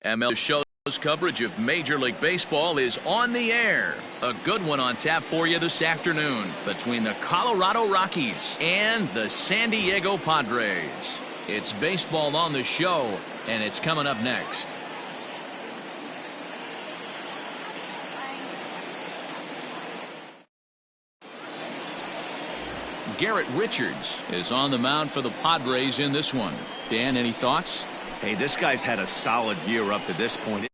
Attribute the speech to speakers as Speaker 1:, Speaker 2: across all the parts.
Speaker 1: MLB The Show's coverage of Major League Baseball is on the air. A good one on tap for you this afternoon between the Colorado Rockies and the San Diego Padres. It's baseball on the show, and it's coming up next. Garrett Richards is on the mound for the Padres in this one. Dan, any thoughts?
Speaker 2: Hey, this guy's had a solid year up to this point.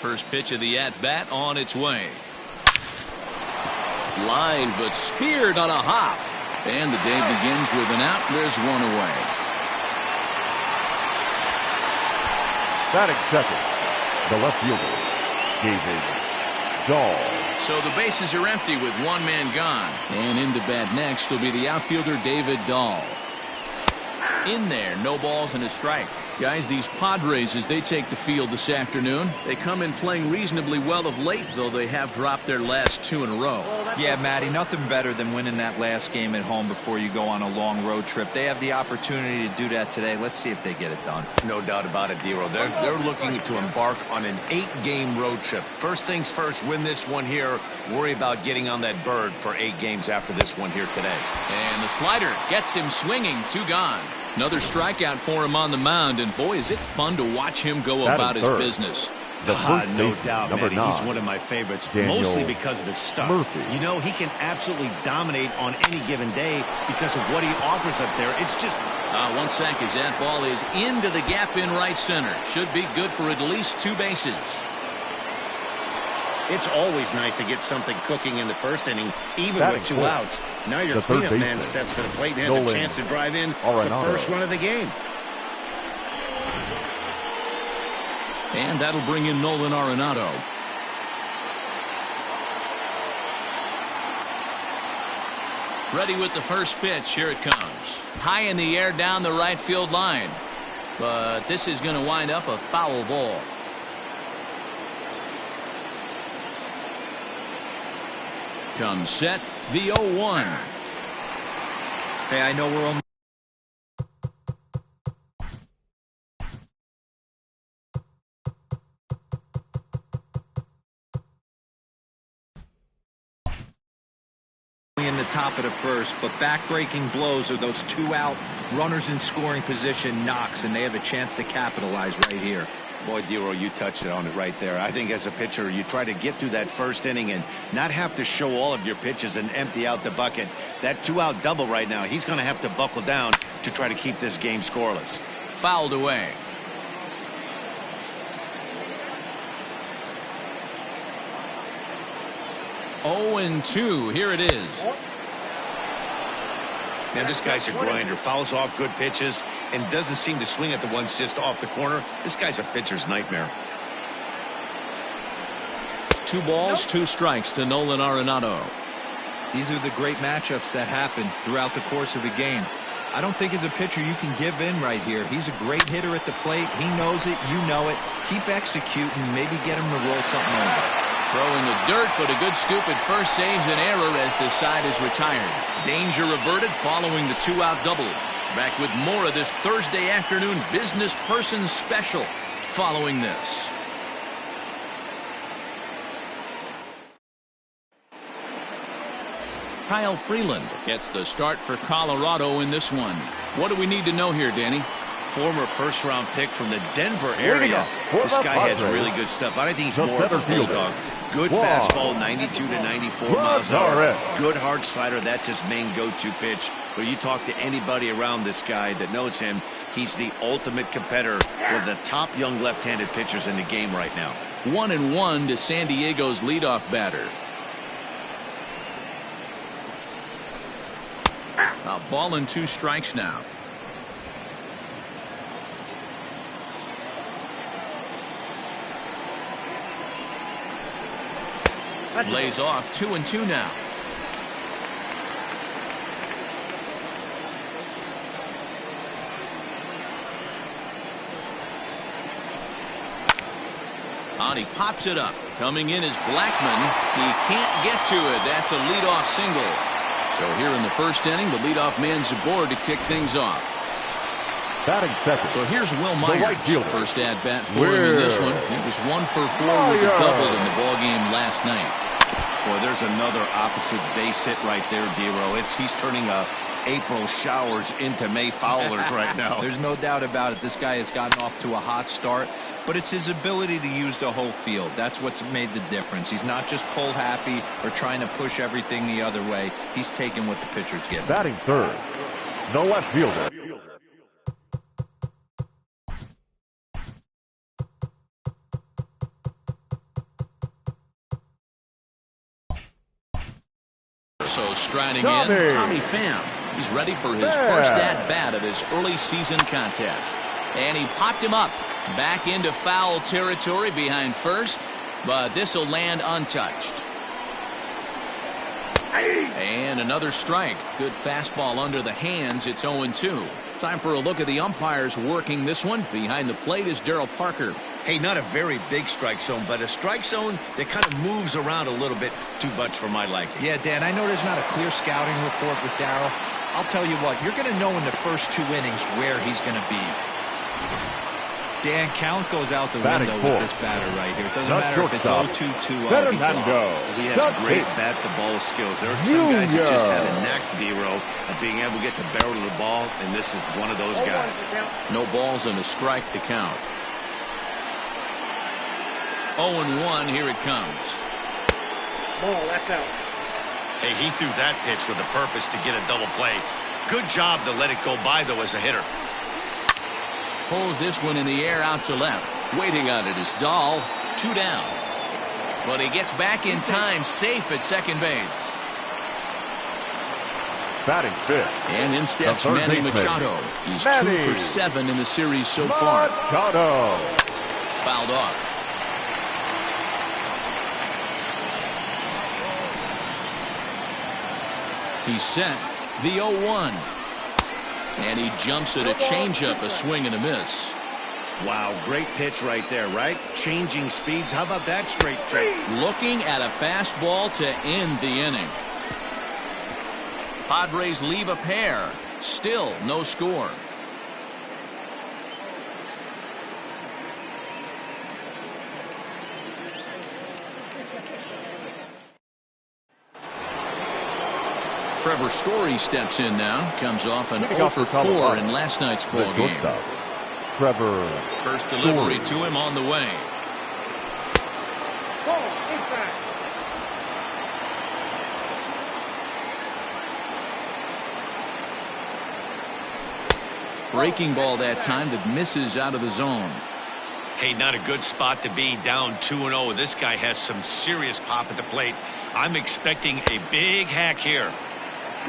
Speaker 1: First pitch of the at-bat on its way. Line, but speared on a hop. And the day begins with an out. There's one away.
Speaker 3: Batting second, the left fielder, David Dahl.
Speaker 1: So the bases are empty with one man gone. And in the bat next will be the outfielder, David Dahl. In there, no balls and a strike. Guys, these Padres, as they take the field this afternoon, they come in playing reasonably well of late, though they have dropped their last two in a row.
Speaker 4: Yeah, Matty, nothing better than winning that last game at home before you go on a long road trip. They have the opportunity to do that today. Let's see if they get it done.
Speaker 2: No doubt about it, Dero. They're looking to embark on an 8-game road trip. First things first, win this one here. Worry about getting on that bird for 8 games after this one here today.
Speaker 1: And the slider gets him swinging. 2 gone. Another strikeout for him on the mound, and boy, is it fun to watch him go about his business.
Speaker 2: No doubt, Matty.
Speaker 3: 9,
Speaker 2: he's one of my favorites,
Speaker 3: Daniel
Speaker 2: mostly because of his stuff.
Speaker 3: Murphy.
Speaker 2: You know, he can absolutely dominate on any given day because of what he offers up there. It's just...
Speaker 1: One sack as that ball is into the gap in right center. Should be good for at least 2 bases.
Speaker 2: It's always nice to get something cooking in the first inning, even
Speaker 3: Batting
Speaker 2: with 2
Speaker 3: fourth.
Speaker 2: outs. Now your
Speaker 3: The third
Speaker 2: cleanup man
Speaker 3: baseman,
Speaker 2: steps to the plate and has
Speaker 3: Nolan
Speaker 2: a chance to drive in
Speaker 3: Arenado.
Speaker 2: the first run of the game.
Speaker 1: And that'll bring in Nolan Arenado. Ready with the first pitch. Here it comes. High in the air down the right field line. But this is going to wind up a foul ball. Comes set, the 0-1.
Speaker 4: Hey, I know we're only in the top of the first, but back-breaking blows are those 2-out runners in scoring position knocks, and they have a chance to capitalize right here.
Speaker 2: Boy, Dero, you touched it on it right there. I think as a pitcher, you try to get through that first inning and not have to show all of your pitches and empty out the bucket. That 2-out double right now, he's going to have to buckle down to try to keep this game scoreless.
Speaker 1: Fouled away. Oh, and 2. Here it is.
Speaker 2: Now, this guy's a grinder. Fouls off good pitches and doesn't seem to swing at the ones just off the corner. This guy's a pitcher's nightmare.
Speaker 1: 2 balls, 2 strikes to Nolan Arenado.
Speaker 4: These are the great matchups that happen throughout the course of a game. I don't think as a pitcher you can give in right here. He's a great hitter at the plate. He knows it. You know it. Keep executing. Maybe get him to roll something over.
Speaker 1: Throwing the dirt, but a good scoop at first saves an error as the side is retired. Danger averted following the 2-out double. Back with more of this Thursday afternoon business person special following this. Kyle Freeland gets the start for Colorado in this one. What do we need to know here, Danny?
Speaker 2: Former first-round pick from the Denver area. This guy has really good stuff. I think he's more of a bulldog. Good fastball, 92 to 94 miles an hour. Good hard slider. That's his main go-to pitch. But you talk to anybody around this guy that knows him, he's the ultimate competitor. One of the top young left-handed pitchers in the game right now.
Speaker 1: 1-1 to San Diego's leadoff batter. A ball and 2 strikes now. Lays off 2-2 now. On, he pops it up. Coming in is Blackman. He can't get to it. That's a leadoff single. So here in the first inning, the leadoff man's aboard to kick things off.
Speaker 3: Batting second.
Speaker 1: So here's Will Myers.
Speaker 3: Right
Speaker 1: first at bat for him in this one. He was 1 for 4 with a double in the ball game last night.
Speaker 2: Boy, there's another opposite base hit right there, D-Row. He's turning April showers into May foulers right now.
Speaker 4: There's no doubt about it. This guy has gotten off to a hot start, but it's his ability to use the whole field. That's what's made the difference. He's not just pull happy or trying to push everything the other way. He's taking what the pitcher's giving.
Speaker 3: Batting third, the left fielder.
Speaker 1: So striding in, Tommy Pham. He's ready for his first at-bat of this early season contest. And he popped him up. Back into foul territory behind first, but this will land untouched. And another strike. Good fastball under the hands. It's 0-2. Time for a look at the umpires working this one. Behind the plate is Darryl Parker.
Speaker 2: Hey, not a very big strike zone, but a strike zone that kind of moves around a little bit too much for my liking.
Speaker 4: Yeah, Dan, I know there's not a clear scouting report with Darryl. I'll tell you what, you're going to know in the first 2 innings where he's going to be. Dan, count goes out the window with this batter right here. It doesn't matter if it's 0-2-2. He's off.
Speaker 2: He has great bat-the-ball skills. There are some guys that just have a knack, D-Row, of being able to get the barrel of the ball, and this is one of those guys.
Speaker 1: No balls and a strike to count. 0-1, here it comes.
Speaker 5: Ball, that's out.
Speaker 2: Hey, he threw that pitch with a purpose to get a double play. Good job to let it go by, though, as a hitter.
Speaker 1: Pulls this one in the air out to left. Waiting on it is Dahl. 2 down. But he gets back in time, safe at second base.
Speaker 3: Batting fifth.
Speaker 1: And in steps Manny Machado. He's 2 for 7 in the series so far.
Speaker 3: Machado.
Speaker 1: Fouled off. He's set. The 0-1. And he jumps at a changeup, a swing and a miss.
Speaker 2: Wow, great pitch right there, right? Changing speeds. How about that straight pitch?
Speaker 1: Looking at a fastball to end the inning. Padres leave a pair. Still no score. Trevor Story steps in now. Comes off an 0 for 4 in last night's ball game.
Speaker 3: Trevor.
Speaker 1: First delivery to him on the way. Breaking ball that time that misses out of the zone.
Speaker 2: Hey, not a good spot to be, down 2-0. This guy has some serious pop at the plate. I'm expecting a big hack here.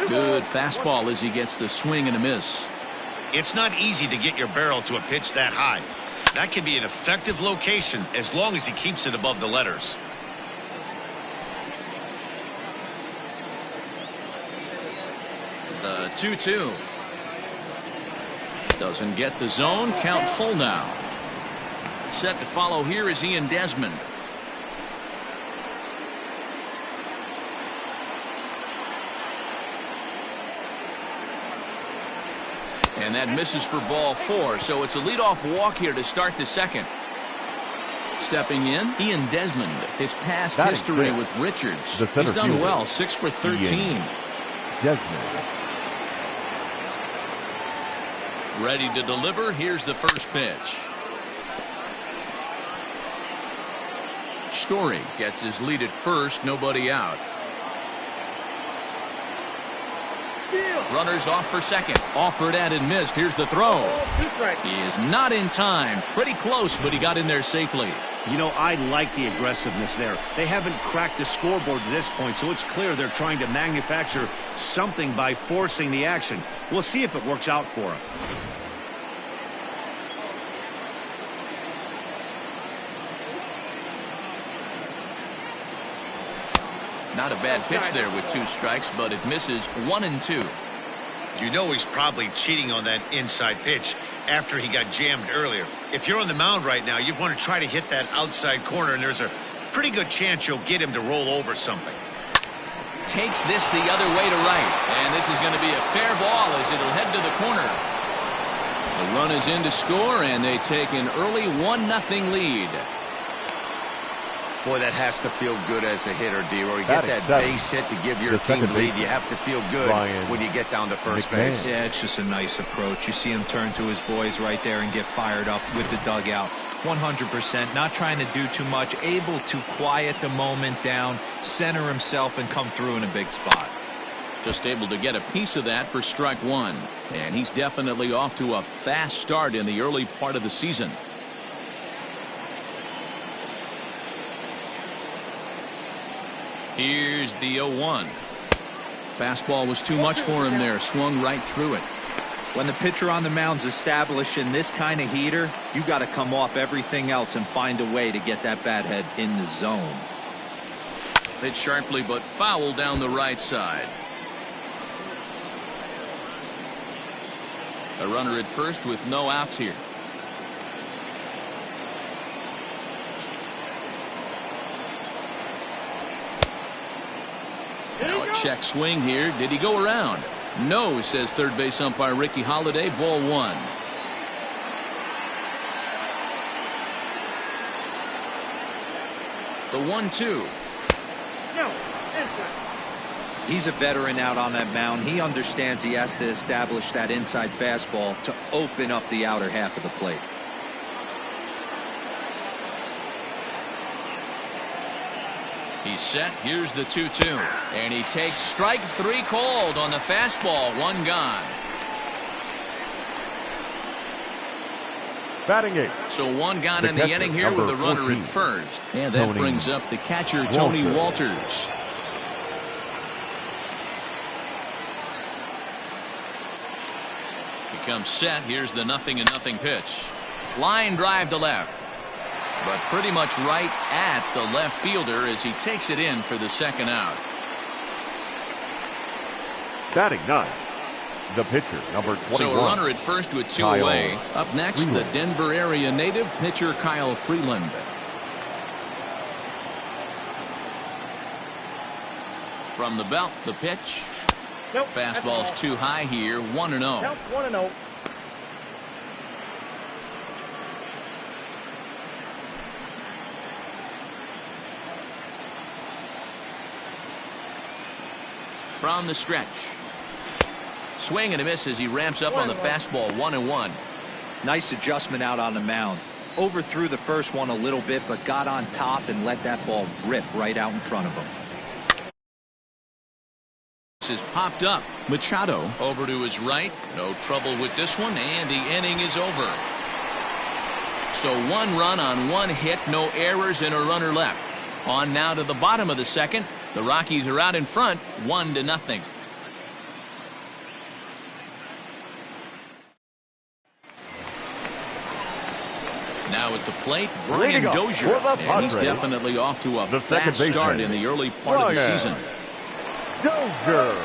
Speaker 1: Good fastball as he gets the swing and a miss.
Speaker 2: It's not easy to get your barrel to a pitch that high. That can be an effective location as long as he keeps it above the letters.
Speaker 1: The 2-2. Doesn't get the zone. Count full now. Set to follow here is Ian Desmond. And that misses for ball 4, so it's a leadoff walk here to start the second. Stepping in, Ian Desmond. His past history with Richards. He's done well, 6 for 13.
Speaker 3: Desmond.
Speaker 1: Ready to deliver. Here's the first pitch. Story gets his lead at first, nobody out. Runners off for second. Offered at and missed. Here's the throw. He is not in time. Pretty close, but he got in there safely.
Speaker 2: You know, I like the aggressiveness there. They haven't cracked the scoreboard to this point, so it's clear they're trying to manufacture something by forcing the action. We'll see if it works out for them.
Speaker 1: Not a bad pitch there with 2 strikes, but it misses 1-2.
Speaker 2: You know he's probably cheating on that inside pitch after he got jammed earlier. If you're on the mound right now, you want to try to hit that outside corner, and there's a pretty good chance you'll get him to roll over something.
Speaker 1: Takes this the other way to right, and this is going to be a fair ball as it'll head to the corner. The run is in to score, and they take an early 1-0 lead.
Speaker 2: Boy, that has to feel good as a hitter, D-Roy. You get that base hit to give your team the lead. You have to feel good when you get down to first base.
Speaker 4: Yeah, it's just a nice approach. You see him turn to his boys right there and get fired up with the dugout. 100%, not trying to do too much, able to quiet the moment down, center himself, and come through in a big spot.
Speaker 1: Just able to get a piece of that for strike 1. And he's definitely off to a fast start in the early part of the season. Here's the 0-1. Fastball was too much for him there. Swung right through it.
Speaker 4: When the pitcher on the mound's establishing this kind of heater, you got to come off everything else and find a way to get that bat head in the zone.
Speaker 1: Hit sharply but foul down the right side. A runner at first with no outs here. Now a check swing here. Did he go around? No, says third base umpire Ricky Holiday. Ball 1. The 1-2.
Speaker 5: No.
Speaker 4: He's a veteran out on that mound. He understands he has to establish that inside fastball to open up the outer half of the plate.
Speaker 1: He's set. Here's the 2-2. And he takes strike 3 called on the fastball. 1 gone.
Speaker 3: Batting 8.
Speaker 1: So 1 gone in the inning here with a runner at first. And that brings up the catcher, Tony Walters. He comes set. Here's the 0-0 pitch. Line drive to left. But pretty much right at the left fielder as he takes it in for the 2nd out.
Speaker 3: Batting 9. The pitcher, number 21.
Speaker 1: So a runner at first with 2 away. Up next, the Denver area native pitcher Kyle Freeland. From the belt, the pitch.
Speaker 5: Nope,
Speaker 1: fastball's too high here. 1-0.
Speaker 5: Nope, 1-0.
Speaker 1: From the stretch. Swing and a miss as he ramps up on the fastball. 1-1.
Speaker 4: Nice adjustment out on the mound. Overthrew the first one a little bit, but got on top and let that ball rip right out in front of him.
Speaker 1: This is popped up. Machado over to his right. No trouble with this one, and the inning is over. So 1 run on 1 hit, no errors, and a runner left. On now to the bottom of the 2nd. The Rockies are out in front, 1-0. Now at the plate, Brian Dozier, and he's definitely off to a fast start in the early part of the season.
Speaker 3: Dozier.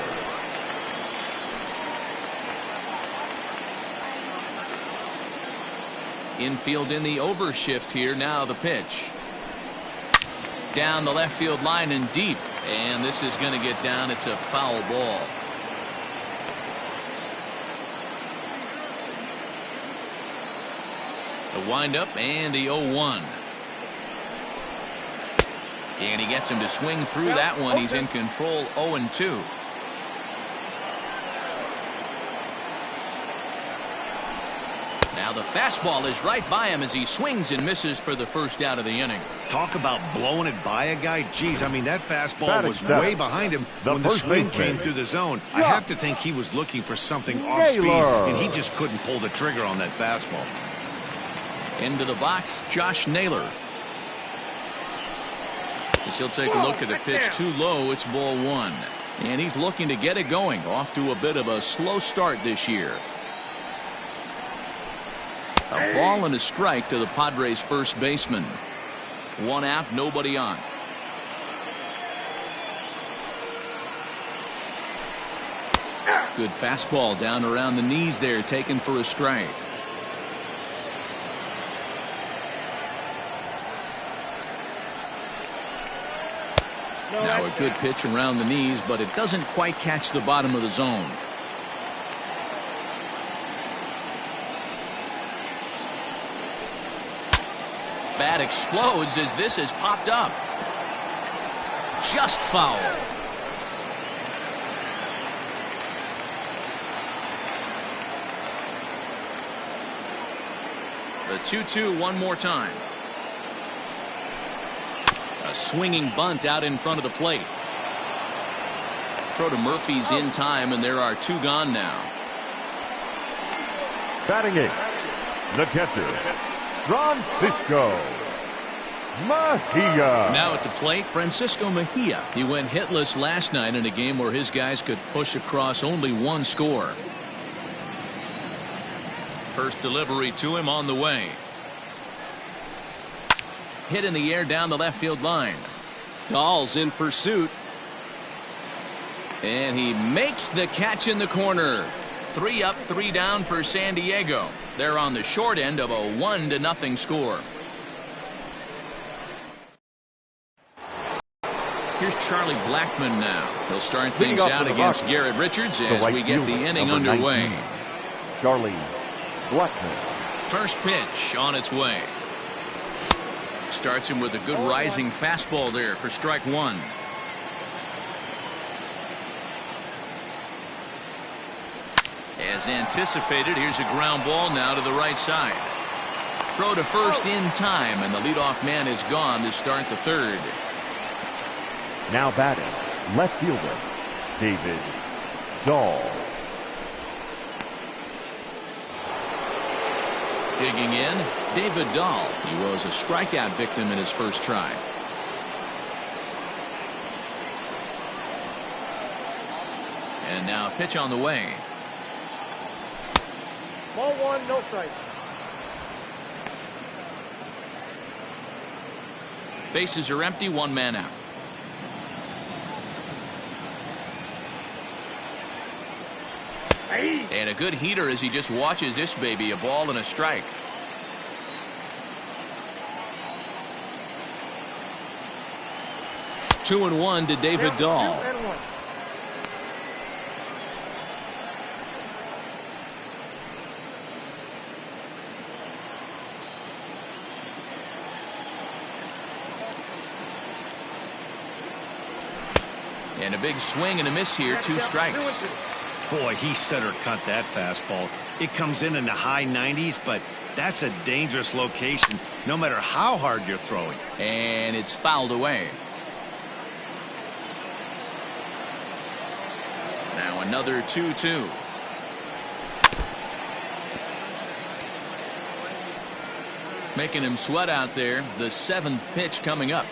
Speaker 1: Infield in the overshift here. Now the pitch. Down the left field line and deep. And this is going to get down. It's a foul ball. The windup and the 0-1. And he gets him to swing through that one. He's in control. 0-2. Now the fastball is right by him as he swings and misses for the 1st out of the inning.
Speaker 2: Talk about blowing it by a guy. Geez, I mean, that fastball was way behind him when the swing came through the zone. I have to think he was looking for something off speed, and he just couldn't pull the trigger on that fastball.
Speaker 1: Into the box, Josh Naylor. As he'll take a look at a pitch too low. It's ball 1. And he's looking to get it going. Off to a bit of a slow start this year. A ball and a strike to the Padres' first baseman. 1 out, nobody on. Good fastball down around the knees there, taken for a strike. Now a good pitch around the knees, but it doesn't quite catch the bottom of the zone. Bat explodes as this has popped up. Just foul. The 2-2 one more time. A swinging bunt out in front of the plate. Throw to Murphy's in time, and there are 2 gone now.
Speaker 3: Batting eighth, the catcher, Francisco Mejia.
Speaker 1: Now at the plate, Francisco Mejia. He went hitless last night in a game where his guys could push across only 1 score. First delivery to him on the way. Hit in the air down the left field line. Dahl's in pursuit. And he makes the catch in the corner. 3 up, 3 down for San Diego. They're on the short end of a 1-0 score. Here's Charlie Blackmon now. He'll start things out against Garrett Richards as we get the inning underway.
Speaker 3: 19, Charlie Blackmon.
Speaker 1: First pitch on its way. Starts him with a good rising fastball there for strike 1. As anticipated, here's a ground ball now to the right side. Throw to first in time, and the leadoff man is gone to start the 3rd.
Speaker 3: Now batting, left fielder, David Dahl.
Speaker 1: Digging in, David Dahl. He was a strikeout victim in his first try. And now a pitch on the way.
Speaker 5: Ball 1, no strike.
Speaker 1: Bases are empty, 1 man out. And a good heater as he just watches this baby, a ball and a strike. Two and one to David Dahl. And a big swing and a miss here, 2 strikes.
Speaker 2: Boy, he center cut that fastball. It comes in the high 90s, but that's a dangerous location no matter how hard you're throwing.
Speaker 1: And it's fouled away. Now another 2-2. Making him sweat out there. The 7th pitch coming up.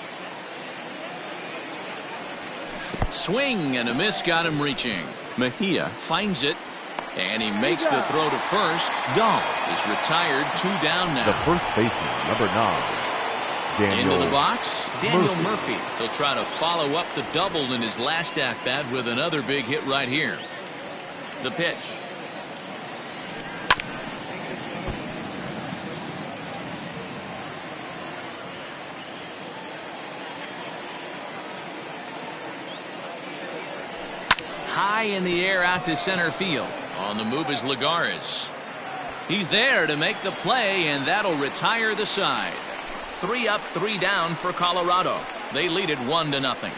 Speaker 1: Swing and a miss got him reaching. Mejia finds it, and he makes the throw to first. Dahl is retired, 2 down now.
Speaker 3: The first baseman, number 9, Daniel
Speaker 1: into the box, Daniel
Speaker 3: Murphy.
Speaker 1: He'll try to follow up the double in his last at-bat with another big hit right here. The pitch. High in the air out to center field. On the move is Lagares. He's there to make the play, and that'll retire the side. 3 up, 3 down for Colorado. They lead it 1-0.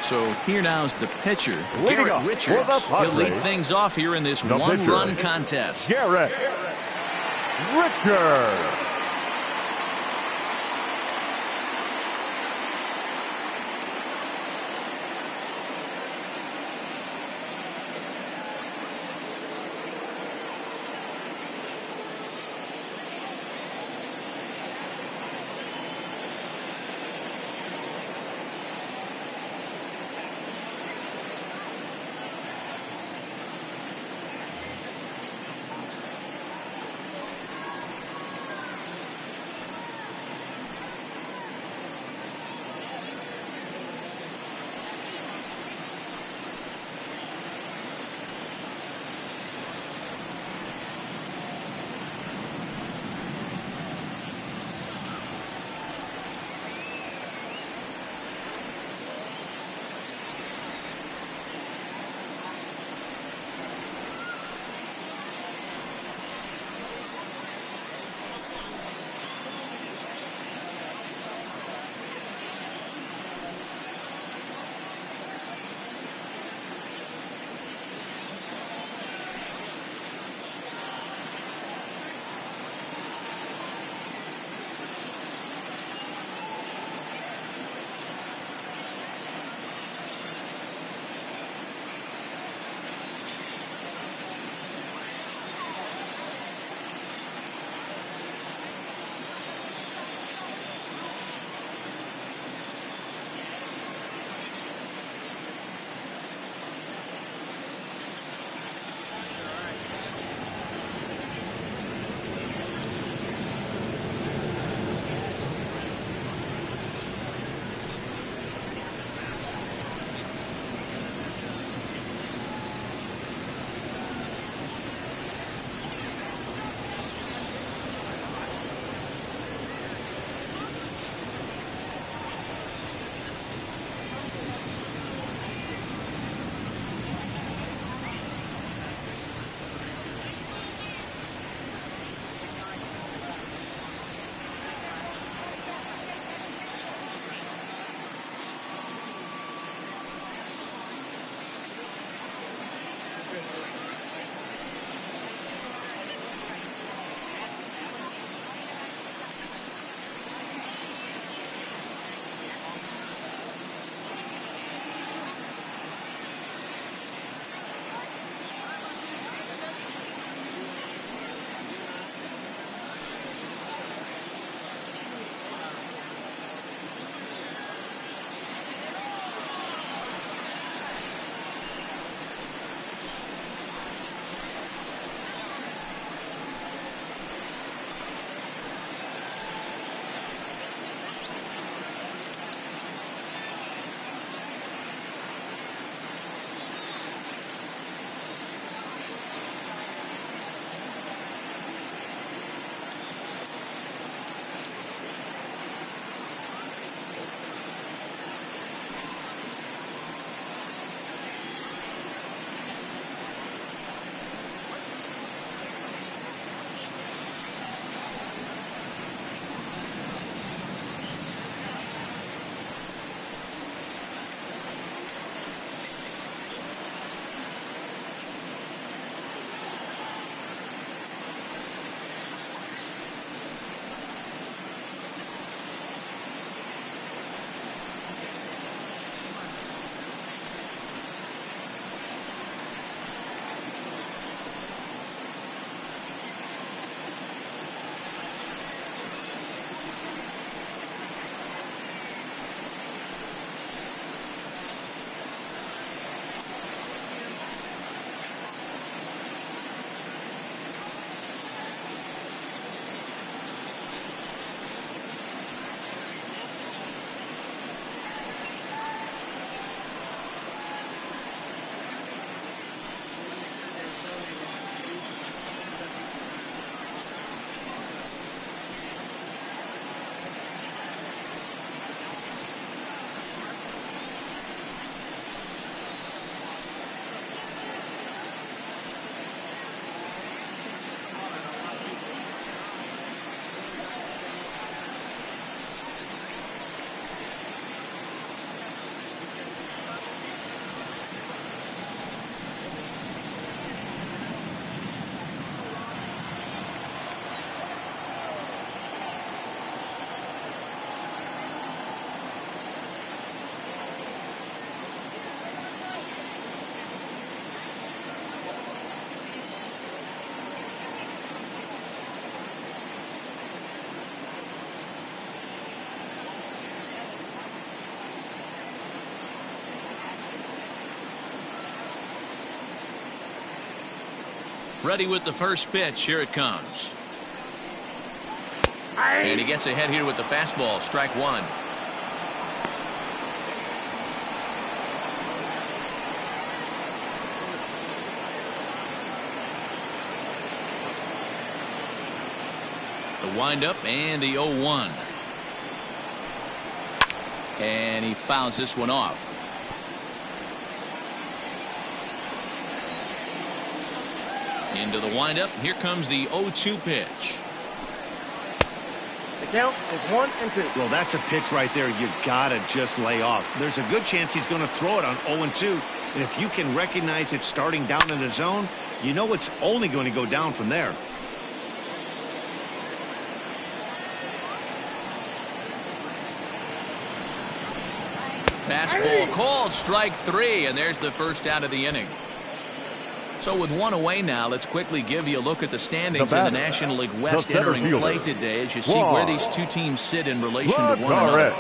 Speaker 1: So here now's the pitcher, Garrett Richards. He'll lead things off here in this one-run contest.
Speaker 3: Garrett Richards.
Speaker 1: Ready with the first pitch. Here it comes. And he gets ahead here with the fastball. Strike one. The windup and the 0-1. And he fouls this one off. Into the windup. Here comes the 0-2 pitch.
Speaker 5: The count is 1-2.
Speaker 2: Well, that's a pitch right there you gotta just lay off. There's a good chance he's going to throw it on 0-2. And if you can recognize it starting down in the zone, you know it's only going to go down from there.
Speaker 1: Fastball called, strike three, and there's the first out of the inning. So with one away now, let's quickly give you a look at the standings in the National League West entering play today as you see where these two teams sit in relation to one another.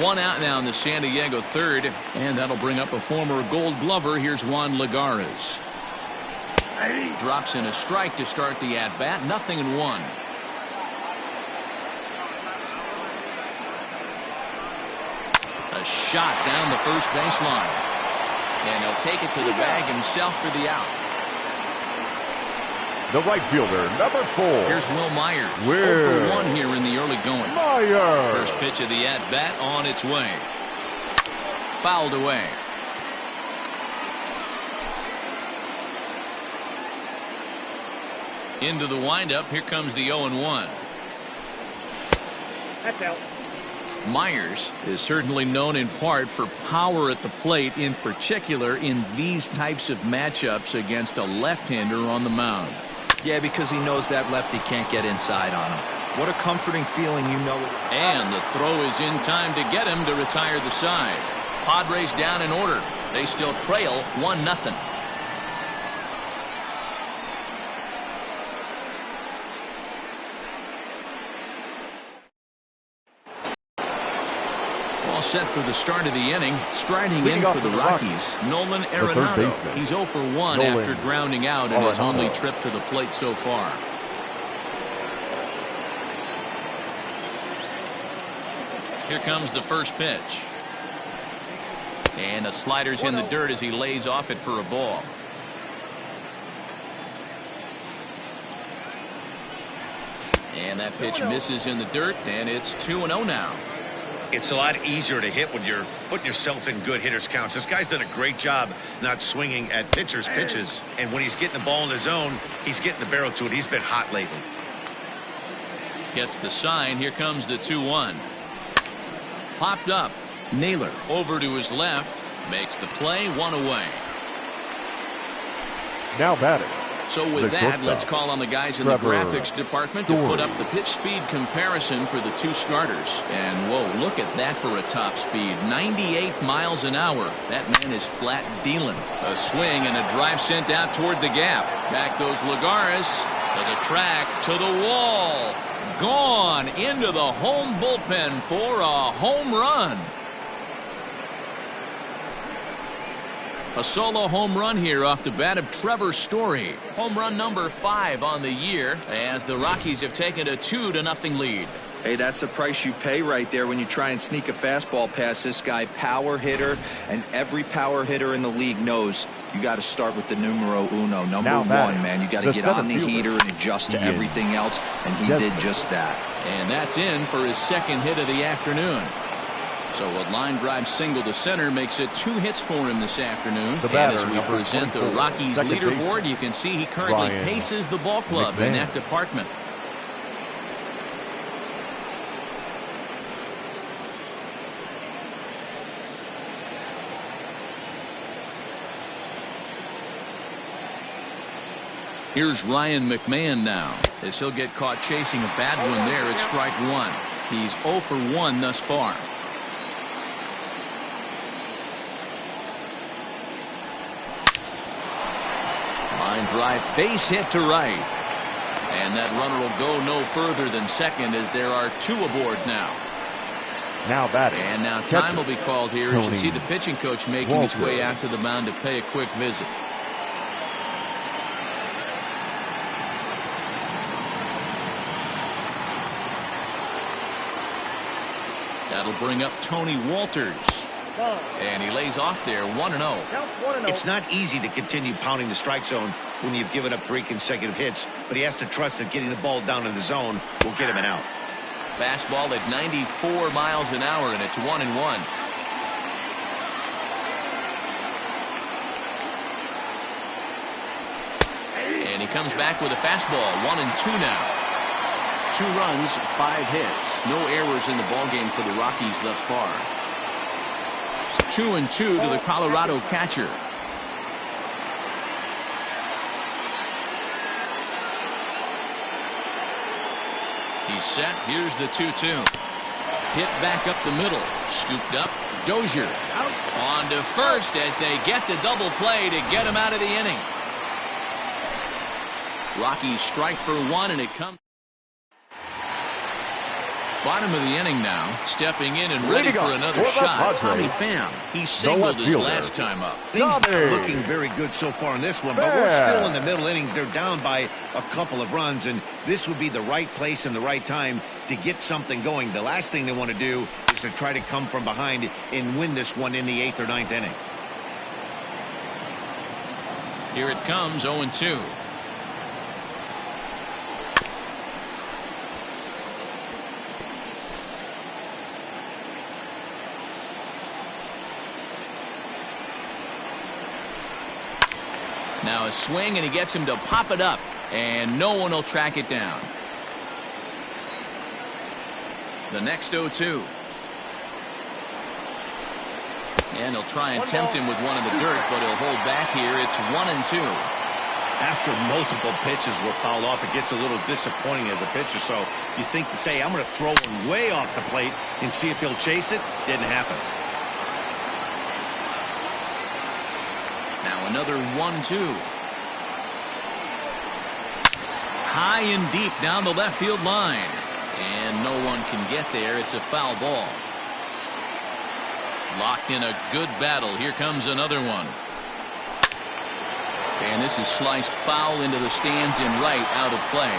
Speaker 1: One out now in the San Diego third, and that'll bring up a former Gold Glover. Here's Juan Lagares. Drops in a strike to start the at-bat. 0-1. A shot down the first baseline. And he'll take it to the bag himself for the out.
Speaker 3: The right fielder, number 4.
Speaker 1: Here's Will Myers. 0 for 1 here in the early going.
Speaker 3: Myers.
Speaker 1: First pitch of the at-bat on its way. Fouled away. Into the windup. Here comes the 0-1.
Speaker 5: That's out.
Speaker 1: Myers is certainly known in part for power at the plate, in particular in these types of matchups against a left-hander on the mound.
Speaker 4: Yeah, because he knows that lefty can't get inside on him. What a comforting feeling, you know it.
Speaker 1: And the throw is in time to get him to retire the side. Padres down in order. They still trail 1-0. All set for the start of the inning. Striding in for the Rockies, Nolan Arenado. He's 0 for 1 after grounding out in his only trip to the plate so far. Here comes the first pitch. And a slider's in the dirt as he lays off it for a ball. And that pitch misses in the dirt, and it's 2-0 now.
Speaker 2: It's a lot easier to hit when you're putting yourself in good hitters counts. This guy's done a great job not swinging at pitchers' pitches. And when he's getting the ball in his zone, he's getting the barrel to it. He's been hot lately.
Speaker 1: Gets the sign. Here comes the 2-1. Popped up. Naylor over to his left. Makes the play. 1 away.
Speaker 3: Now batting.
Speaker 1: So with that, let's call on the guys in the graphics department to put up the pitch speed comparison for the two starters. And whoa, look at that for a top speed. 98 miles an hour. That man is flat dealing. A swing and a drive sent out toward the gap. Back goes Lagares to the track, to the wall. Gone into the home bullpen for a home run. A solo home run here off the bat of Trevor Story. Home run number 5 on the year as the Rockies have taken a 2-0 lead.
Speaker 4: Hey, that's the price you pay right there when you try and sneak a fastball past this guy. Power hitter, and every power hitter in the league knows you got to start with the numero uno, number 1, man. You got to get on the heater and adjust to everything else, and he did just that.
Speaker 1: And that's in for his second hit of the afternoon. So a line drive single to center makes it 2 hits for him this afternoon. And as we present the Rockies leaderboard, you can see he currently paces the ball club in that department. Here's Ryan McMahon now, as he'll get caught chasing a bad one there at strike 1. He's 0 for 1 thus far. Line drive, base hit to right. And that runner will go no further than second as there are 2 aboard now.
Speaker 3: Now batting.
Speaker 1: And now time will be called here as you see the pitching coach making his way out to the mound to pay a quick visit. That'll bring up Tony Walters. And he lays off there 1-0.
Speaker 2: It's not easy to continue pounding the strike zone when you've given up 3 consecutive hits, but he has to trust that getting the ball down in the zone will get him an out.
Speaker 1: Fastball at 94 miles an hour, and it's 1-1. And he comes back with a fastball, 1-2 now. 2 runs, 5 hits. No errors in the ballgame for the Rockies thus far. 2-2 to the Colorado catcher. He's set. Here's the 2-2. Hit back up the middle. Scooped up. Dozier on to first as they get the double play to get him out of the inning. Rockies strike for 1, and it comes. Bottom of the inning now, stepping in and ready for another shot. Tommy Pham. He singled his last time up.
Speaker 2: Things are looking very good so far in this one, but we're still in the middle innings. They're down by a couple of runs, and this would be the right place and the right time to get something going. The last thing they want to do is to try to come from behind and win this one in the 8th or 9th inning.
Speaker 1: Here it comes, 0-2. Now a swing, and he gets him to pop it up, and no one will track it down. The next 0-2. And he'll try and tempt him with one in the dirt, but he'll hold back here. It's 1-2.
Speaker 2: After multiple pitches were fouled off, it gets a little disappointing as a pitcher. So you think to say, I'm going to throw one way off the plate and see if he'll chase it. Didn't happen.
Speaker 1: Now another 1-2. High and deep down the left field line. And no one can get there. It's a foul ball. Locked in a good battle. Here comes another one. And this is sliced foul into the stands in right, out of play.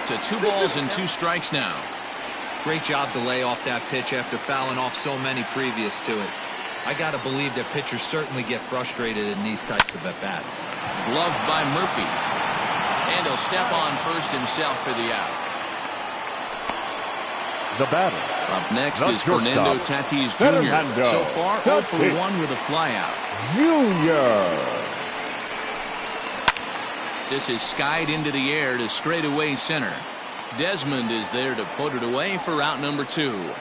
Speaker 1: To 2 balls and 2 strikes now.
Speaker 4: Great job to lay off that pitch after fouling off so many previous to it. I got to believe that pitchers certainly get frustrated in these types of at-bats.
Speaker 1: Gloved by Murphy. And he'll step on first himself for the out.
Speaker 3: The batter.
Speaker 1: Up next is Fernando Tatis Jr. So far, 0 for 1 with a flyout.
Speaker 3: Junior.
Speaker 1: This is skied into the air to straightaway center. Desmond is there to put it away for out number 2.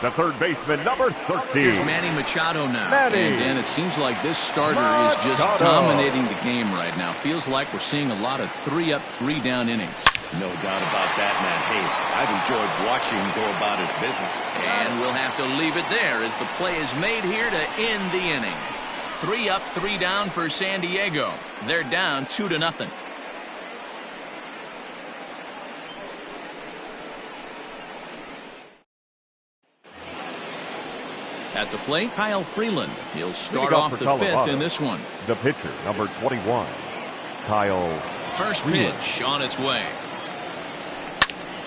Speaker 3: The third baseman, number 13.
Speaker 1: Here's Manny Machado now. And then it seems like this starter is just dominating the game right now. Feels like we're seeing a lot of 3-up, 3-down innings.
Speaker 2: No doubt about that, man. Hey, I've enjoyed watching him go about his business.
Speaker 1: And we'll have to leave it there as the play is made here to end the inning. 3-up, 3-down for San Diego. They're down 2-0. At the plate, Kyle Freeland. He'll start off the Colorado. 5th in this one.
Speaker 3: The pitcher, number 21, Kyle.
Speaker 1: First pitch on its way.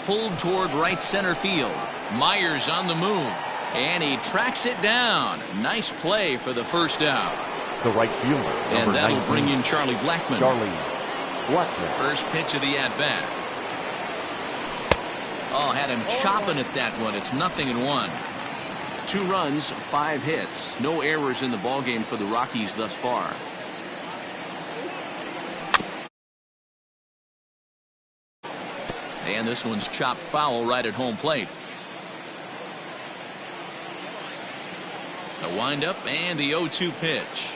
Speaker 1: Pulled toward right center field. Myers on the move. And he tracks it down. Nice play for the first out.
Speaker 3: The right fielder,
Speaker 1: and that'll
Speaker 3: 19,
Speaker 1: bring in Charlie Blackmon. First pitch of the at-bat. Oh, had him chopping at that one. It's 0-1. 2 runs, 5 hits. No errors in the ballgame for the Rockies thus far. And this one's chopped foul right at home plate. The windup and the 0-2 pitch.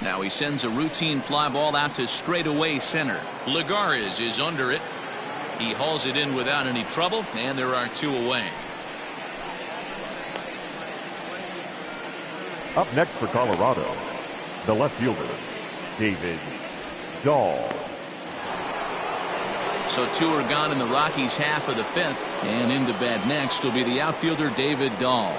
Speaker 1: Now he sends a routine fly ball out to straightaway center. Lagares is under it. He hauls it in without any trouble, and there are 2 away.
Speaker 3: Up next for Colorado, the left fielder, David Dahl.
Speaker 1: So 2 are gone in the Rockies' half of the 5th. And into bat next will be the outfielder David Dahl.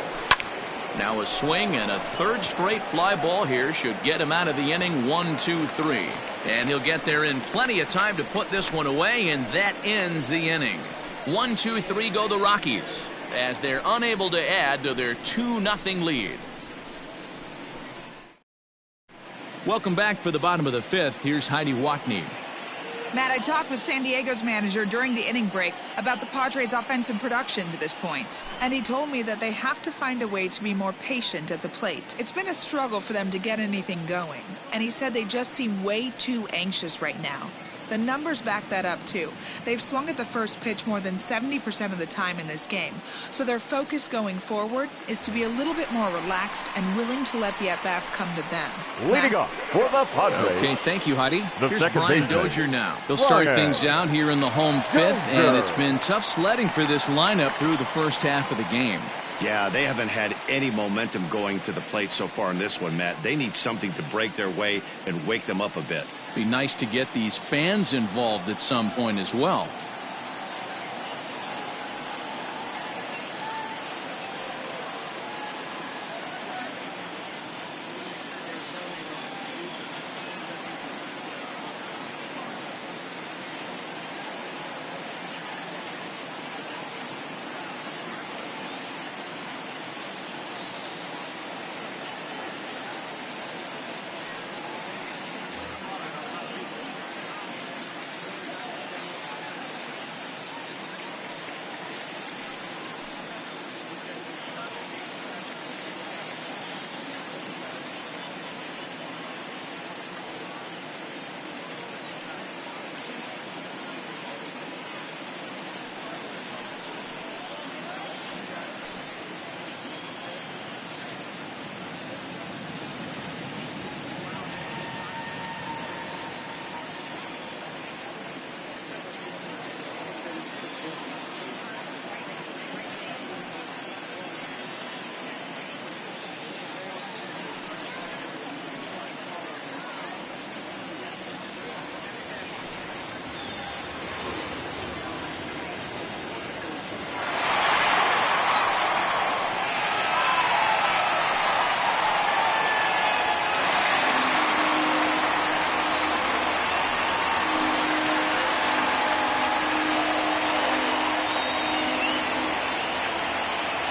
Speaker 1: Now a swing and a 3rd straight fly ball here should get him out of the inning. 1-2-3. And he'll get there in plenty of time to put this one away, and that ends the inning. 1-2-3 go the Rockies as they're unable to add to their 2-0 lead. Welcome back for the bottom of the 5th. Here's Heidi Watney.
Speaker 6: Matt, I talked with San Diego's manager during the inning break about the Padres' offensive production to this point. And he told me that they have to find a way to be more patient at the plate. It's been a struggle for them to get anything going. And he said they just seem way too anxious right now. The numbers back that up, too. They've swung at the first pitch more than 70% of the time in this game. So their focus going forward is to be a little bit more relaxed and willing to let the at-bats come to them.
Speaker 3: Leading off for the Padres.
Speaker 1: Okay, thank you, Heidi.
Speaker 3: The
Speaker 1: Here's
Speaker 3: second
Speaker 1: Brian
Speaker 3: baseman,
Speaker 1: Dozier now. They'll start
Speaker 3: Brian
Speaker 1: things out here in the home 5th, and it's been tough sledding for this lineup through the first half of the game.
Speaker 2: Yeah, they haven't had any momentum going to the plate so far in this one, Matt. They need something to break their way and wake them up a bit.
Speaker 1: Be nice to get these fans involved at some point as well.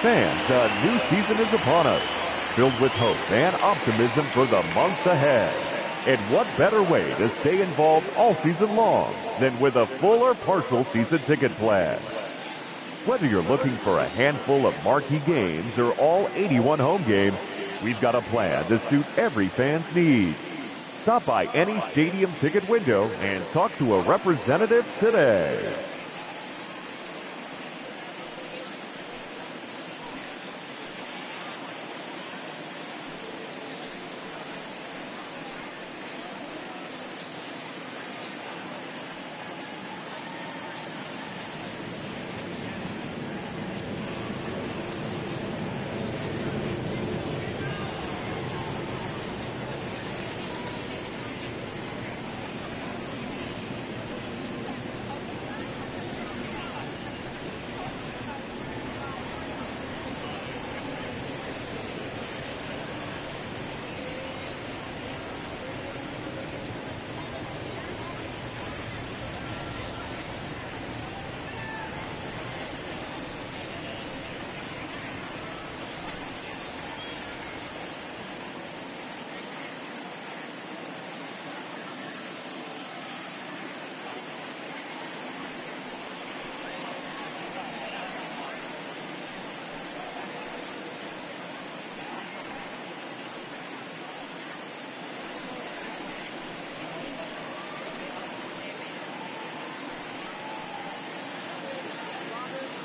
Speaker 3: Fans, a new season is upon us, filled with hope and optimism for the months ahead. And what better way to stay involved all season long than with a full or partial season ticket plan? Whether you're looking for a handful of marquee games or all 81 home games, we've got a plan to suit every fan's needs. Stop by any stadium ticket window and talk to a representative today.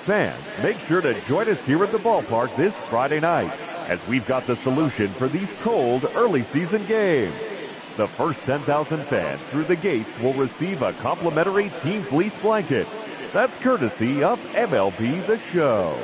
Speaker 3: Fans, make sure to join us here at the ballpark this Friday night, as we've got the solution for these cold early season games. The first 10,000 fans through the gates will receive a complimentary team fleece blanket. That's courtesy of MLB The Show.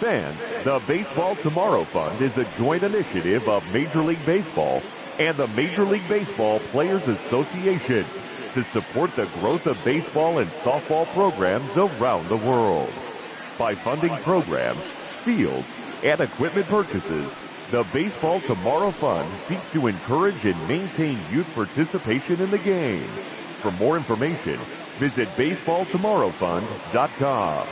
Speaker 3: Fans, the Baseball Tomorrow Fund is a joint initiative of Major League Baseball and the Major League Baseball Players Association to support the growth of baseball and softball programs around the world. By funding programs, fields, and equipment purchases, the Baseball Tomorrow Fund seeks to encourage and maintain youth participation in the game. For more information, visit baseballtomorrowfund.com.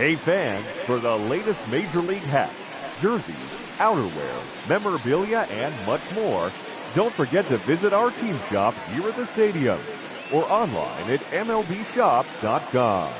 Speaker 3: Hey fans, for the latest Major League hats, jerseys, outerwear, memorabilia, and much more, don't forget to visit our team shop here at the stadium or online at mlbshop.com.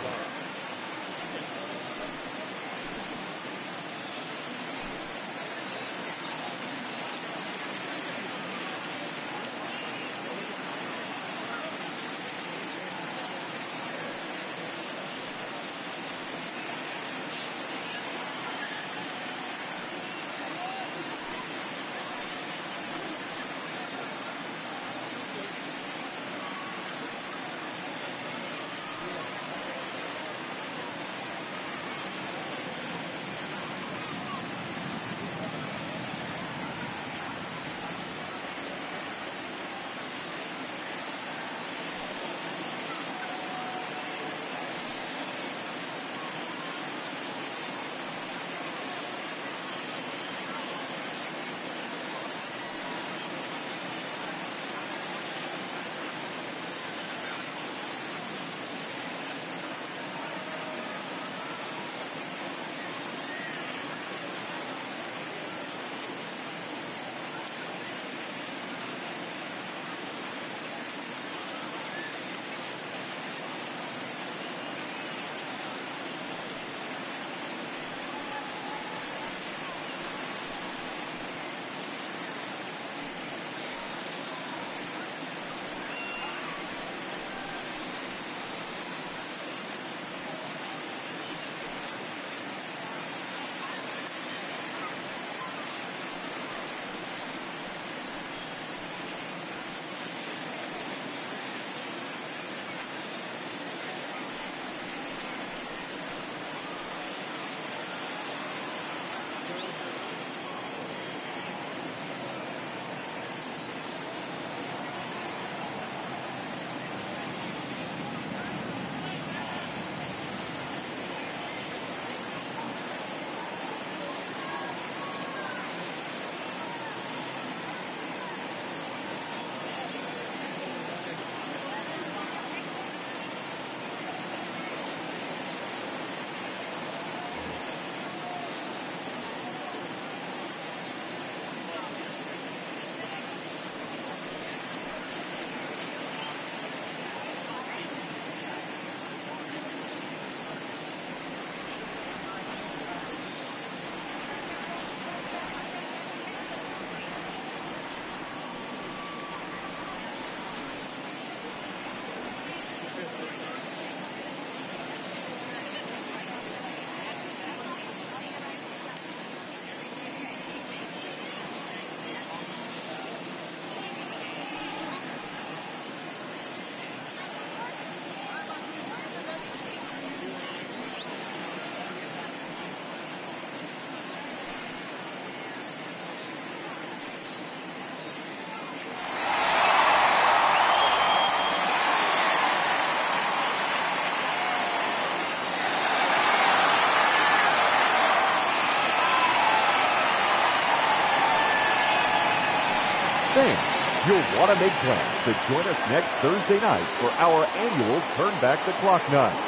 Speaker 3: want to make plans to join us next Thursday night for our annual Turn Back the Clock night.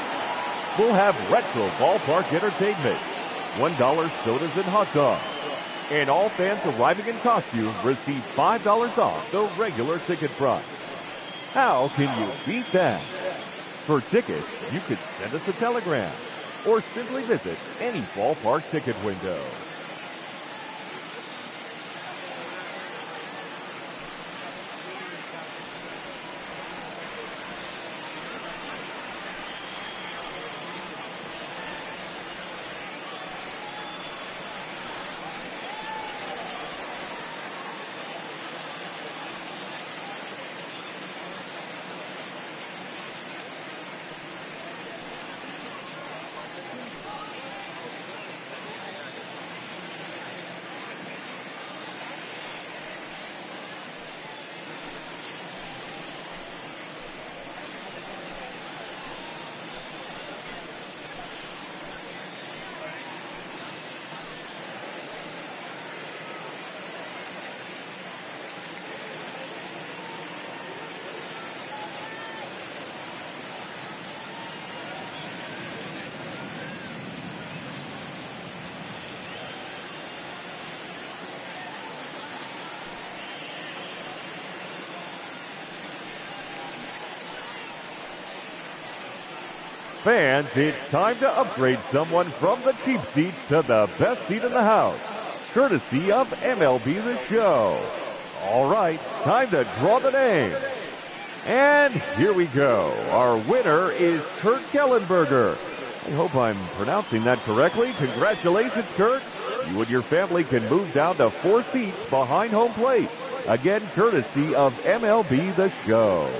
Speaker 3: We'll have retro ballpark entertainment, $1 sodas and hot dogs, and all fans arriving in costume receive $5 off the regular ticket price. How can you beat that? For tickets, you could send us a telegram or simply visit any ballpark ticket window. Fans, it's time to upgrade someone from the cheap seats to the best seat in the house, courtesy of MLB The Show. All right, time to draw the name. And here we go. Our winner is Kurt Kellenberger. I hope I'm pronouncing that correctly. Congratulations, Kurt. You and your family can move down to 4 seats behind home plate. Again, courtesy of MLB The Show.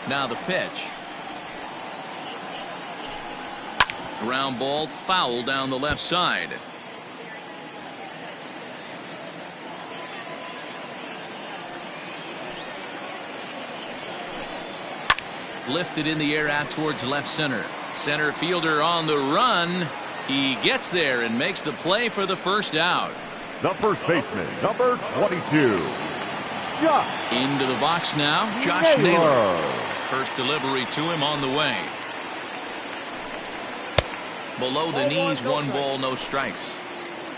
Speaker 1: Now the pitch. Ground ball, foul down the left side. Lifted in the air out towards left center. Center fielder on the run. He gets there and makes the play for the first out.
Speaker 3: The first baseman, number 22. Josh.
Speaker 1: Into the box now, Josh Naylor. First delivery to him on the way. Below the knees, 1 ball, no strikes.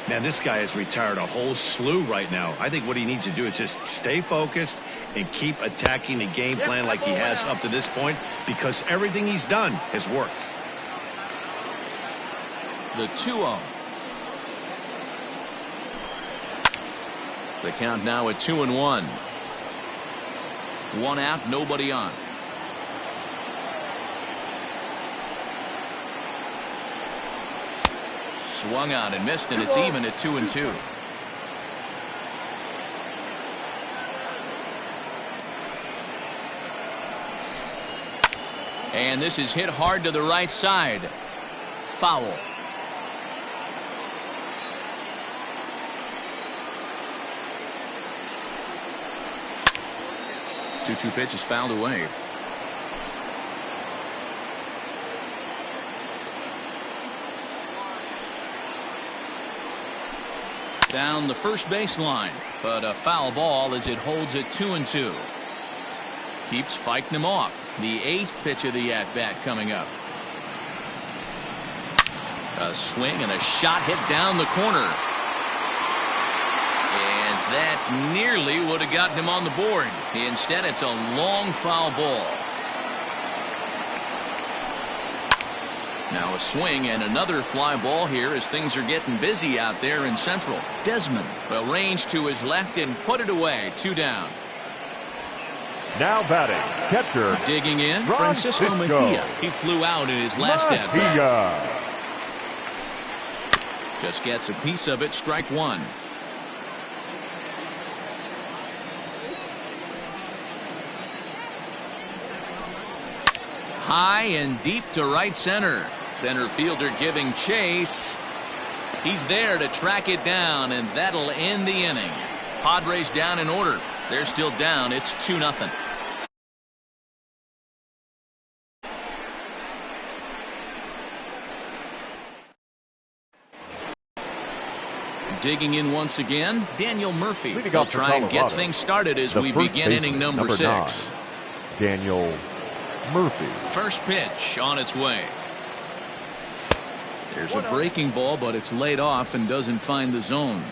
Speaker 2: Man, this guy has retired a whole slew right now. I think what he needs to do is just stay focused and keep attacking the game plan like he has up to this point, because everything he's done has worked.
Speaker 1: The 2-0. The count now at 2-1. 1 out, nobody on. Swung on and missed, and it's even at 2-2. And this is hit hard to the right side. Foul. Two pitch is fouled away. Down the first baseline, but a foul ball as it holds it 2-2. Keeps fighting him off. The 8th pitch of the at-bat coming up. A swing and a shot hit down the corner. And that nearly would have gotten him on the board. Instead, it's a long foul ball. Now a swing and another fly ball here as things are getting busy out there in Central. Desmond will range to his left and put it away. 2 down.
Speaker 3: Now batting, catcher.
Speaker 1: Digging in, Francisco Mejia. He flew out in his last at-bat. Just gets a piece of it. Strike 1. High and deep to right center. Center fielder giving chase. He's there to track it down, and that'll end the inning. Padres down in order. They're still down. It's 2-0. Digging in once again, Daniel Murphy will try and get things started as we begin inning number 6.
Speaker 3: 9, Daniel Murphy.
Speaker 1: First pitch on its way. There's a breaking ball, but it's laid off and doesn't find the zone.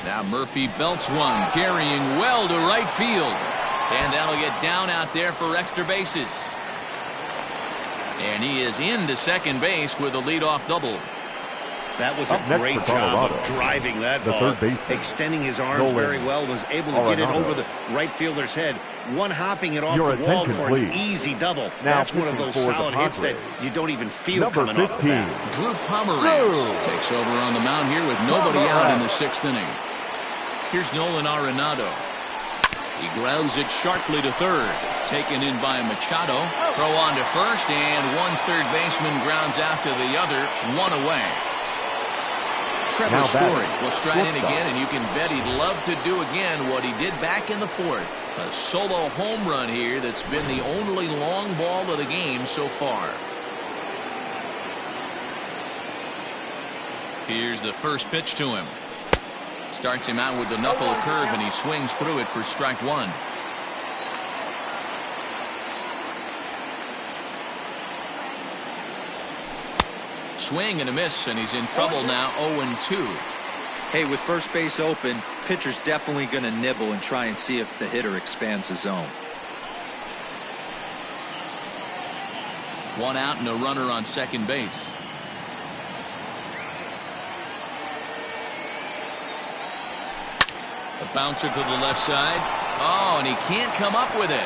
Speaker 1: Now Murphy belts one, carrying well to right field. And that'll get down out there for extra bases. And he is into second base with a leadoff double.
Speaker 2: That was a great job of driving that ball, extending his arms very well, was able to get it over the right fielder's head, one-hopping it off the wall for an easy double. That's one of those solid hits that you don't even feel coming off the bat.
Speaker 1: Drew Pomeranz takes over on the mound here with nobody out in the 6th inning. Here's Nolan Arenado. He grounds it sharply to third. Taken in by Machado. Throw on to first, and one third baseman grounds out to the other. 1 away. Trevor Story will stride in again, and you can bet he'd love to do again what he did back in the 4th. A solo home run here that's been the only long ball of the game so far. Here's the first pitch to him. Starts him out with the knuckle curve, and he swings through it for strike 1. Swing and a miss, and he's in trouble now. 0-2.
Speaker 4: Hey, with first base open, pitcher's definitely going to nibble and try and see if the hitter expands the zone.
Speaker 1: 1 out and a runner on second base. A bouncer to the left side. Oh, and he can't come up with it.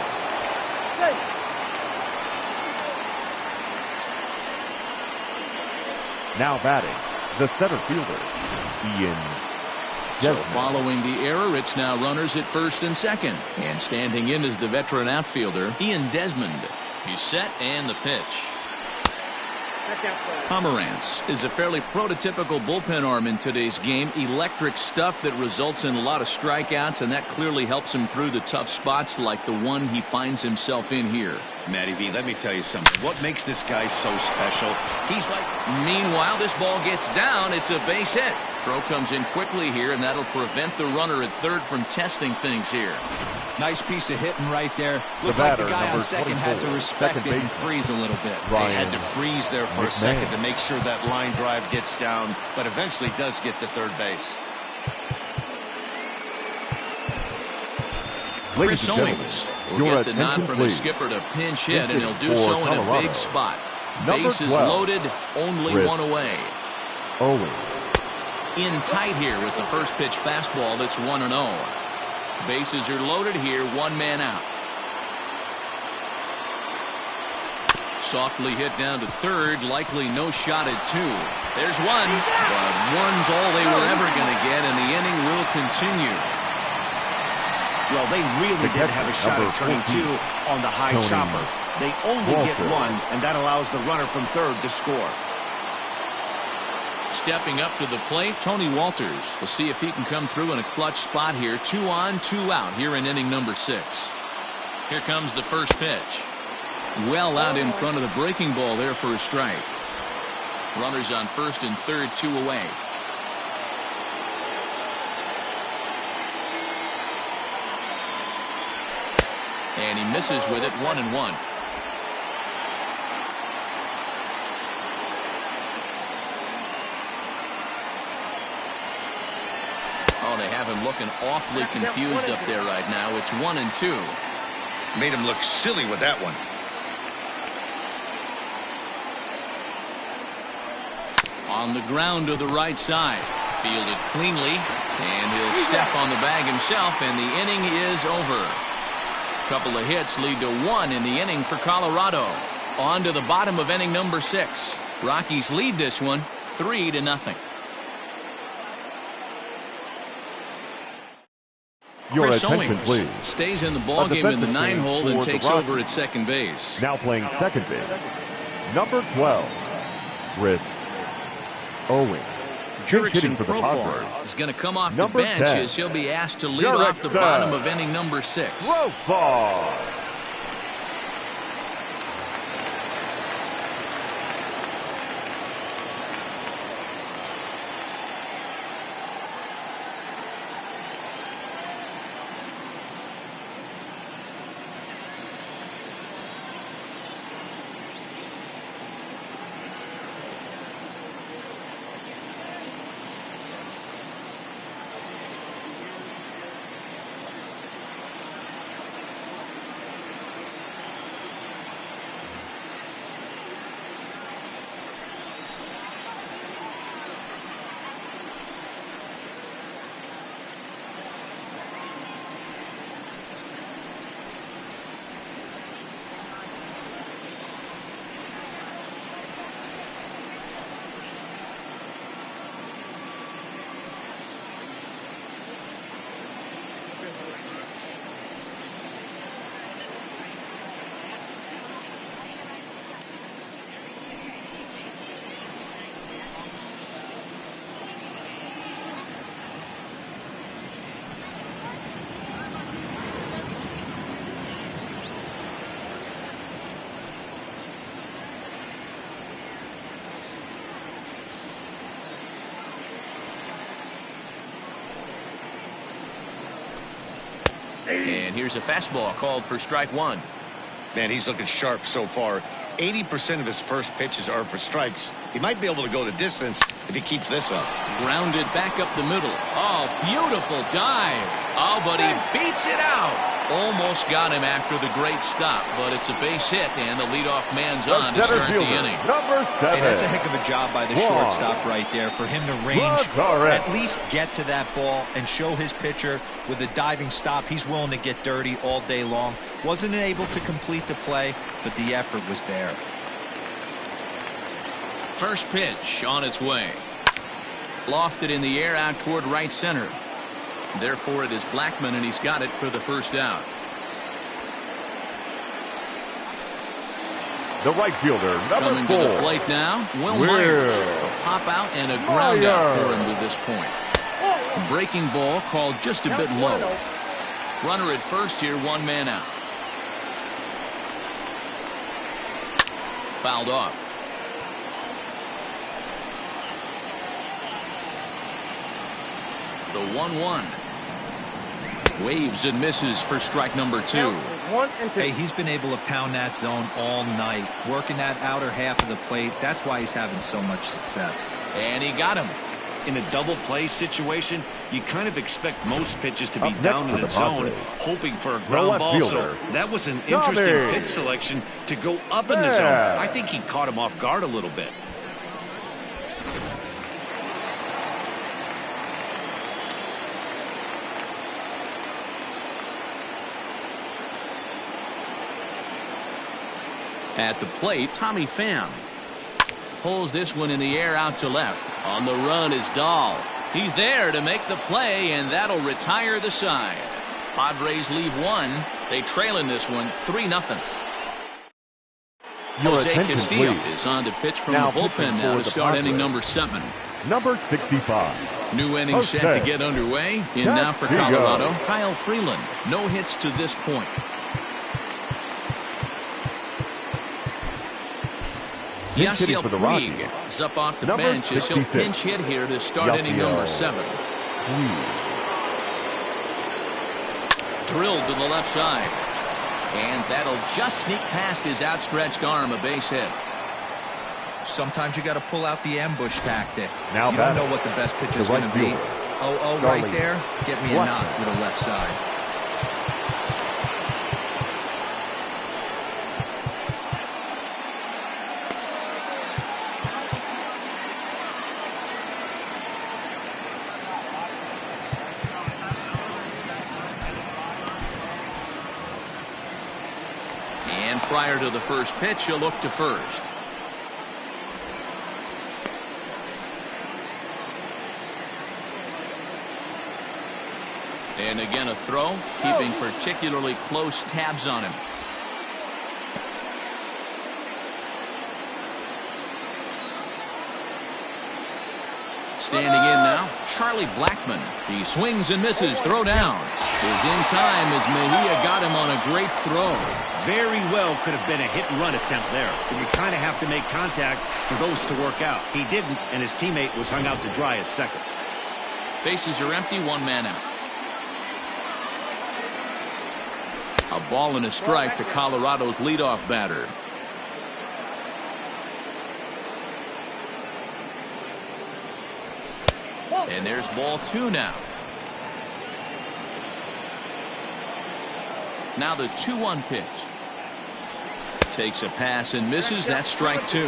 Speaker 3: Now batting, the center fielder, Ian
Speaker 1: So following the error, it's now runners at first and second. And standing in is the veteran outfielder, Ian Desmond. He's set and the pitch. Pomerantz is a fairly prototypical bullpen arm in today's game. Electric stuff that results in a lot of strikeouts, and that clearly helps him through the tough spots like the one he finds himself in here.
Speaker 2: Matty V, let me tell you something. What makes this guy so special? He's like...
Speaker 1: Meanwhile, this ball gets down. It's a base hit. Throw comes in quickly here, and that'll prevent the runner at third from testing things here.
Speaker 4: Nice piece of hitting right there. Looked like the guy on second had to respect it and freeze a little bit.
Speaker 2: They had to freeze there for a second to make sure that line drive gets down, but eventually does get to third base.
Speaker 1: Chris Owings will get the nod from the skipper to pinch hit, and he'll do so in a big spot. Base is loaded, only one away.
Speaker 3: Owings.
Speaker 1: In tight here with the first pitch fastball that's 1-0. Bases are loaded here, one man out. Softly hit down to third, likely no shot at two. There's one, but one's all they were ever going to get, and the inning will continue.
Speaker 2: Well, they really did have a shot at turning two on the high chopper. They only get one, and that allows the runner from third to score.
Speaker 1: Stepping up to the plate, Tony Walters. We'll see if he can come through in a clutch spot here. 2 on, 2 out here in inning number 6. Here comes the first pitch. Well out in front of the breaking ball there for a strike. Runners on first and third, 2 away. And he misses with it, 1-1. Oh, they have him looking awfully confused up there right now. It's 1-2.
Speaker 2: Made him look silly with that one.
Speaker 1: On the ground to the right side. Fielded cleanly. And he'll step on the bag himself, and the inning is over. Couple of hits lead to 1 in the inning for Colorado. On to the bottom of inning number 6. Rockies lead this one 3-0.
Speaker 3: Your
Speaker 1: Chris
Speaker 3: attention,
Speaker 1: Owings
Speaker 3: please.
Speaker 1: stays in the ballgame in the 9-hole and takes over at second base.
Speaker 3: Now playing second base, number 12, Chris Owings.
Speaker 1: Jurickson Profar is going to come off the bench as he'll be asked to lead off the bottom of inning number 6.
Speaker 3: Profar.
Speaker 1: And here's a fastball called for strike 1.
Speaker 2: Man, he's looking sharp so far. 80% of his first pitches are for strikes. He might be able to go the distance if he keeps this up.
Speaker 1: Grounded back up the middle. Oh, beautiful dive. Oh, but he beats it out. Almost got him after the great stop, but it's a base hit, and the leadoff man's on to start the inning.
Speaker 3: Number 7.
Speaker 4: Hey, that's a heck of a job by the shortstop right there for him to range, at least get to that ball and show his pitcher with a diving stop. He's willing to get dirty all day long. Wasn't able to complete the play, but the effort was there.
Speaker 1: First pitch on its way. Lofted in the air out toward right center. Therefore, it is Blackmon, and he's got it for the first out.
Speaker 3: The right fielder, number
Speaker 1: Coming
Speaker 3: 4.
Speaker 1: to the plate now, Will Myers. A pop out and a ground out for him to this point. A breaking ball called just a bit low. Runner at first here, 1 man out. Fouled off. The 1-1. Waves and misses for strike number 2.
Speaker 4: Hey, he's been able to pound that zone all night, working that outer half of the plate. That's why he's having so much success.
Speaker 1: And he got him.
Speaker 2: In a double play situation, you kind of expect most pitches to be down in the zone, hoping for a ground ball. So that was an interesting pitch selection to go up in the zone. I think he caught him off guard a little bit.
Speaker 1: At the plate, Tommy Pham pulls this one in the air out to left. On the run is Dahl. He's there to make the play, and that'll retire the side. Padres leave 1. They trail in this one 3-0. Jose Castillo is on to pitch from the bullpen now to start inning number 7.
Speaker 3: Number 65.
Speaker 1: New inning set to get underway. In now for Colorado, Kyle Freeland. No hits to this point. Yasiel Puig is up off the bench as he'll pinch hit here to start inning number 7. Drilled to the left side. And that'll just sneak past his outstretched arm, a base hit.
Speaker 4: Sometimes you got to pull out the ambush tactic.
Speaker 3: Now
Speaker 4: you don't know what the best pitch is going to be. Oh, right there. Get me a knock to the left side.
Speaker 1: Prior to the first pitch, he'll look to first. And again a throw, keeping particularly close tabs on him. Standing in now, Charlie Blackmon. He swings and misses, throw down. Is in time as Mejia got him on a great throw.
Speaker 2: Very well could have been a hit-and-run attempt there. But you kind of have to make contact for those to work out. He didn't, and his teammate was hung out to dry at second.
Speaker 1: Bases are empty, 1 man out. A ball and a strike to Colorado's leadoff batter. And there's ball 2 now. Now the 2-1 pitch. Takes a pass and misses. That's strike 2.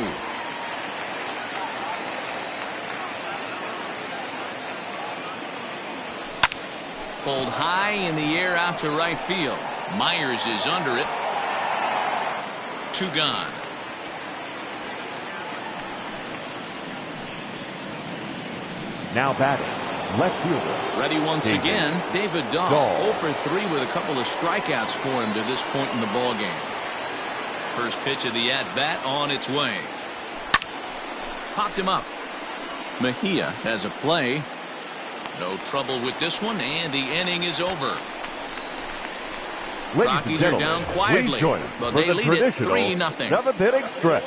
Speaker 1: Pulled high in the air out to right field. Myers is under it. 2 gone.
Speaker 3: Now batting, left fielder.
Speaker 1: Ready once again, David Dahl. 0 for 3 with a couple of strikeouts for him to this point in the ballgame. First pitch of the at-bat on its way. Popped him up. Mejia has a play. No trouble with this one, and the inning is over. Rockies are down quietly, but they lead it 3-0.
Speaker 3: 7th inning stretch.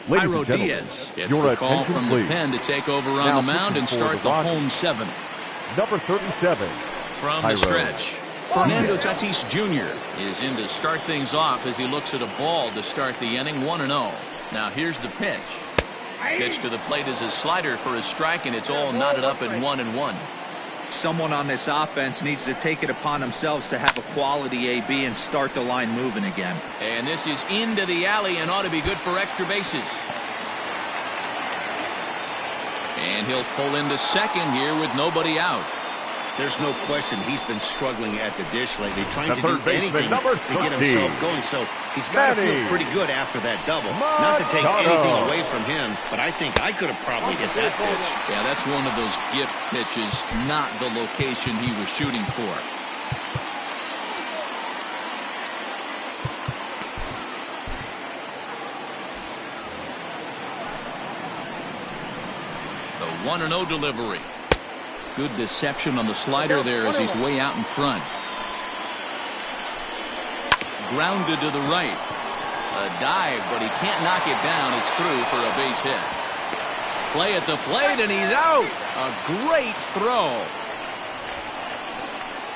Speaker 3: Ladies
Speaker 1: Jairo
Speaker 3: and gentlemen,
Speaker 1: Diaz gets
Speaker 3: your
Speaker 1: the call
Speaker 3: attention,
Speaker 1: from
Speaker 3: please.
Speaker 1: the pen to take over
Speaker 3: Now
Speaker 1: on the mound and
Speaker 3: pitching for
Speaker 1: start
Speaker 3: the
Speaker 1: the
Speaker 3: Rockies.
Speaker 1: home seventh.
Speaker 3: Number 37.
Speaker 1: From
Speaker 3: Jairo
Speaker 1: the stretch, Fernando Tatis Jr. is in to start things off as he looks at a ball to start the inning, 1-0. Now here's the pitch. Pitch to the plate is a slider for a strike, and it's all knotted up at 1-1.
Speaker 4: Someone on this offense needs to take it upon themselves to have a quality AB and start the line moving again.
Speaker 1: And this is into the alley and ought to be good for extra bases. And he'll pull into second here with nobody out.
Speaker 2: There's no question he's been struggling at the dish lately, trying to do
Speaker 3: third baseman,
Speaker 2: anything
Speaker 3: number
Speaker 2: to get himself going. So he's got to feel pretty good after that double. Not to take anything away from him, but I think I could have probably hit that pitch.
Speaker 1: Yeah, that's one of those gift pitches, not the location he was shooting for. The 1-0 delivery. Good deception on the slider there as he's way out in front. Grounded to the right. A dive, but he can't knock it down. It's through for a base hit. Play at the plate, and he's out. A great throw.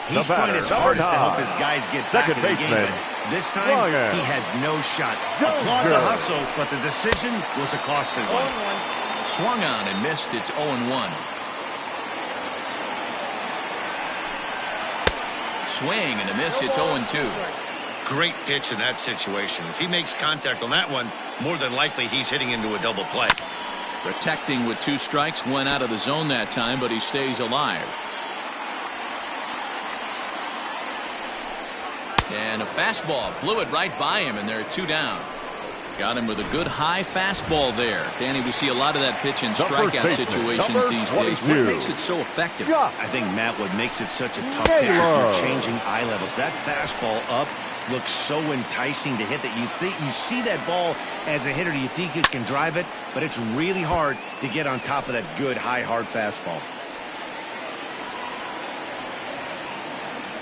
Speaker 2: He's trying his hardest to help his guys get back in the game. This time, he had no shot. Applaud the hustle, but the decision was a costly one.
Speaker 1: Swung on and missed. It's 0-1. Swing and a miss. It's 0-2.
Speaker 2: Great pitch in that situation. If he makes contact on that one, more than likely he's hitting into a double play.
Speaker 1: Protecting with 2 strikes, went out of the zone that time, but he stays alive. And a fastball blew it right by him, and there are 2 down. Got him with a good high fastball there. Danny, we see a lot of that pitch in strikeout situations these days. What makes it so effective?
Speaker 2: I think, Matt, what makes it such a tough pitch is you're changing eye levels. That fastball up looks so enticing to hit that you see that ball as a hitter, you think you can drive it, but it's really hard to get on top of that good high hard fastball.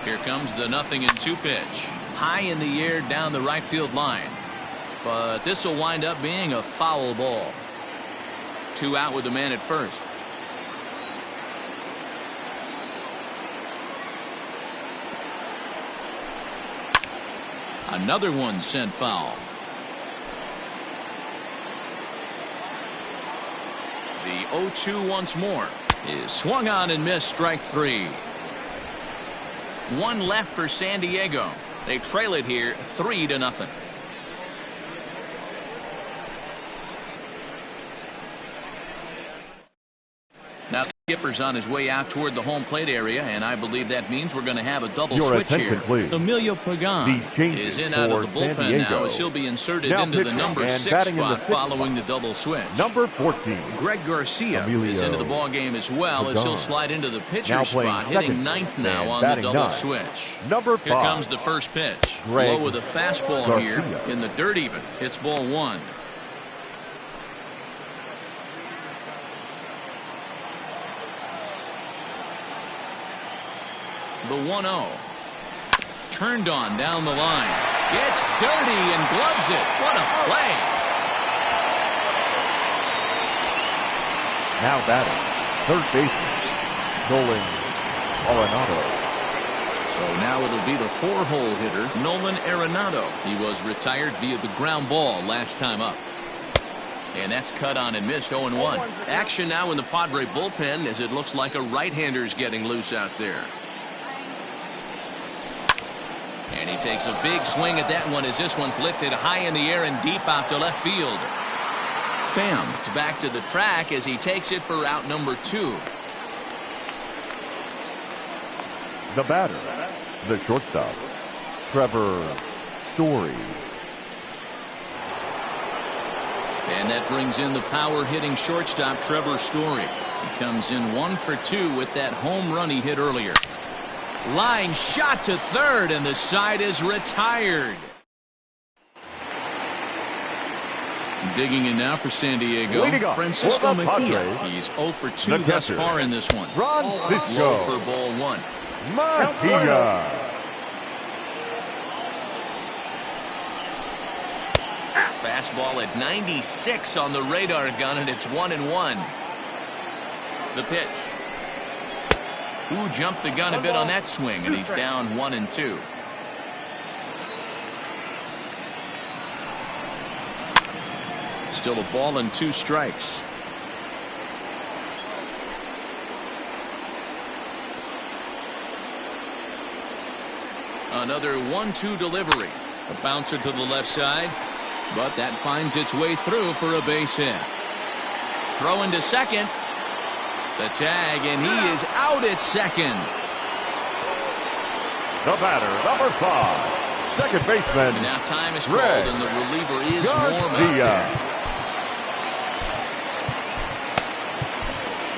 Speaker 1: Here comes the 0-2 pitch. High in the air down the right field line. But this will wind up being a foul ball. 2 out with the man at first. Another one sent foul. The 0-2 once more is swung on and missed. Strike 3. 1 left for San Diego. They trail it here 3-0. Now Skipper's on his way out toward the home plate area, and I believe that means we're going to have a double switch here.
Speaker 3: Please.
Speaker 1: Emilio Pagan is in out of the bullpen now as he'll be inserted into the number 6 spot following the double switch.
Speaker 3: Number 14.
Speaker 1: Greg Garcia is into the ball game as well as he'll slide into the pitcher spot, hitting 9th now on the double switch.
Speaker 3: Number 5.
Speaker 1: Here comes the first pitch. Low with a fastball here in the dirt even. It's ball 1. The 1-0. Turned on down the line. Gets dirty and gloves it. What a play.
Speaker 3: Now batting, third baseman, Nolan Arenado.
Speaker 1: So now it'll be the 4-hole hitter, Nolan Arenado. He was retired via the ground ball last time up. And that's cut on and missed. 0-1. Action now in the Padre bullpen as it looks like a right-hander's getting loose out there. And he takes a big swing at that one as this one's lifted high in the air and deep out to left field. Pham is back to the track as he takes it for out number 2.
Speaker 3: The batter, the shortstop, Trevor Story.
Speaker 1: And that brings in the power-hitting shortstop, Trevor Story. He comes in 1 for 2 with that home run he hit earlier. Line shot to third, and the side is retired. Digging in now for San Diego, Francisco Mejia. He's 0 for 2 thus far in this one. Low for ball 1. Fastball at 96 on the radar gun, and it's 1-1. The pitch. Ooh, jumped the gun a bit on that swing, and he's down 1-2. Still a ball and 2 strikes. Another 1-2 delivery. A bouncer to the left side, but that finds its way through for a base hit. Throw into second. The tag, and he is out at second.
Speaker 3: The batter, number 5, second baseman.
Speaker 1: And now time is called, and the reliever is warm out there.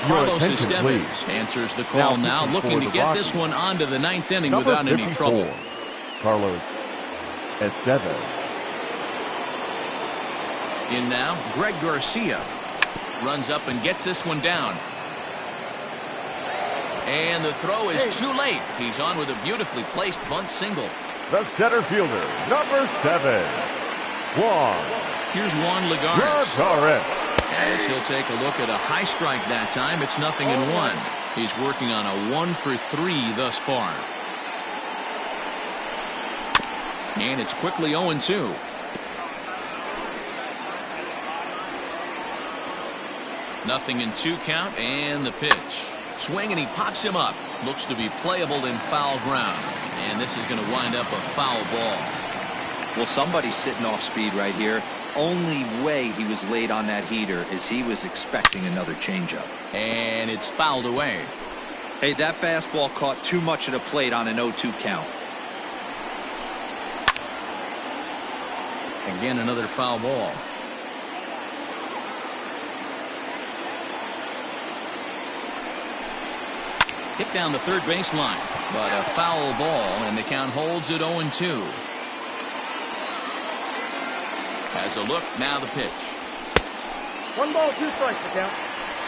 Speaker 1: Carlos Estevez answers the call now, looking to get this one onto the 9th inning without any trouble.
Speaker 3: Carlos Estevez.
Speaker 1: In now, Greg Garcia runs up and gets this one down. And the throw is too late. He's on with a beautifully placed bunt single.
Speaker 3: The center fielder, number 7, Juan.
Speaker 1: Here's Juan Lagares.
Speaker 3: Lagares.
Speaker 1: As he'll take a look at a high strike that time. It's 0-1. He's working on a 1 for 3 thus far. And it's quickly 0-2. Nothing in 2 count, and the pitch. Swing, and he pops him up. Looks to be playable in foul ground. And this is going to wind up a foul ball.
Speaker 4: Well, somebody's sitting off speed right here. Only way he was late on that heater is he was expecting another changeup.
Speaker 1: And it's fouled away.
Speaker 4: Hey, that fastball caught too much of the plate on an 0-2 count.
Speaker 1: Again, another foul ball. Hit down the third baseline, but a foul ball, and the count holds at 0-2. Has a look, now the pitch.
Speaker 5: 1 ball, 2 strikes, the count.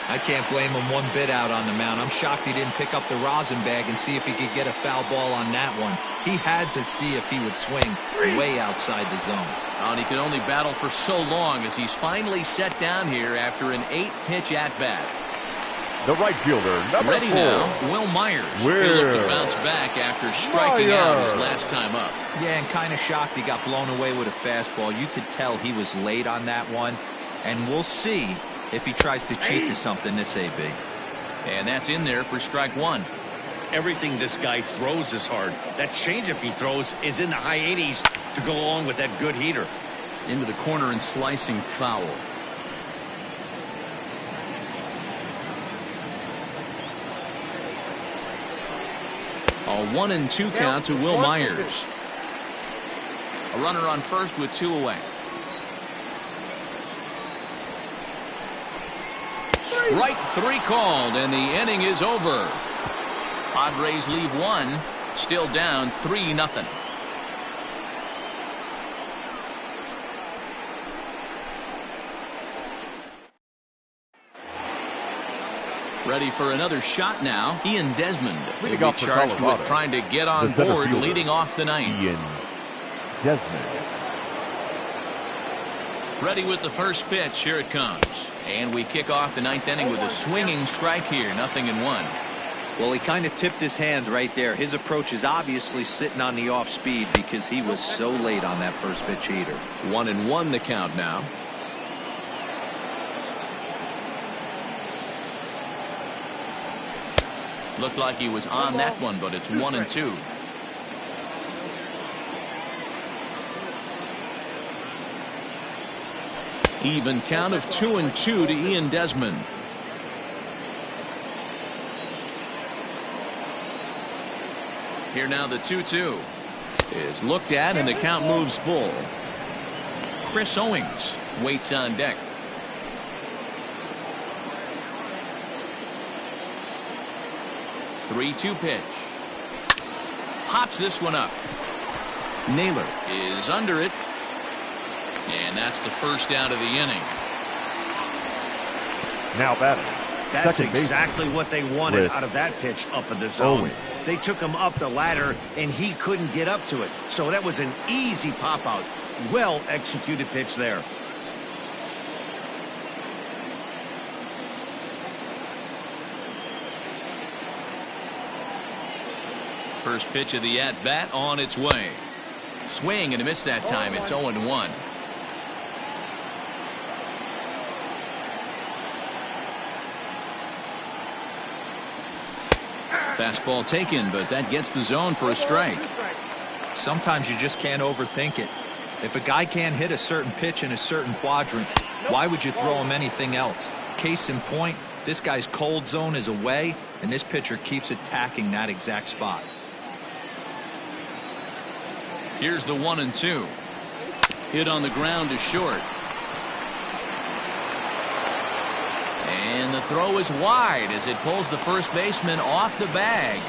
Speaker 4: I can't blame him one bit out on the mound. I'm shocked he didn't pick up the rosin bag and see if he could get a foul ball on that one. He had to see if he would swing way outside the zone.
Speaker 1: And he could only battle for so long as he's finally set down here after an 8-pitch at-bat.
Speaker 3: The right fielder, number 4.
Speaker 1: Ready now, Will Myers. He'll look to bounce back after striking out his last time up.
Speaker 4: Yeah, and kind of shocked he got blown away with a fastball. You could tell he was late on that one. And we'll see if he tries to cheat to something this AB.
Speaker 1: And that's in there for strike 1.
Speaker 2: Everything this guy throws is hard. That changeup he throws is in the high 80s to go along with that good heater.
Speaker 1: Into the corner and slicing foul. A 1-2 count to Will Myers. A runner on first with 2 away. Strike 3 called, and the inning is over. Padres leave 1, still down 3-0. Ready for another shot now. Ian Desmond will be charged with trying to get on board, leading off the 9th.
Speaker 3: Ian Desmond.
Speaker 1: Ready with the first pitch. Here it comes. And we kick off the 9th inning with a swinging strike here. 0-1.
Speaker 4: Well, he kind of tipped his hand right there. His approach is obviously sitting on the off speed because he was so late on that first pitch heater.
Speaker 1: 1-1 the count now. Looked like he was on that one, but it's 1-2. Even count of 2-2 to Ian Desmond. Here now the 2-2 is looked at, and the count moves full. Chris Owings waits on deck. Three-2 pitch. Pops this one up. Naylor is under it. And that's the first out of the inning.
Speaker 3: Now batting.
Speaker 2: That's exactly what they wanted out of that pitch up in the zone.
Speaker 3: Owings.
Speaker 2: They took him up the ladder, and he couldn't get up to it. So that was an easy pop out. Well-executed pitch there.
Speaker 1: First pitch of the at-bat on its way. Swing and a miss that time. It's 0-1. Fastball taken, but that gets the zone for a strike.
Speaker 4: Sometimes you just can't overthink it. If a guy can't hit a certain pitch in a certain quadrant, why would you throw him anything else? Case in point, this guy's cold zone is away, and this pitcher keeps attacking that exact spot.
Speaker 1: Here's the 1-2. Hit on the ground to short. And the throw is wide as it pulls the first baseman off the bag.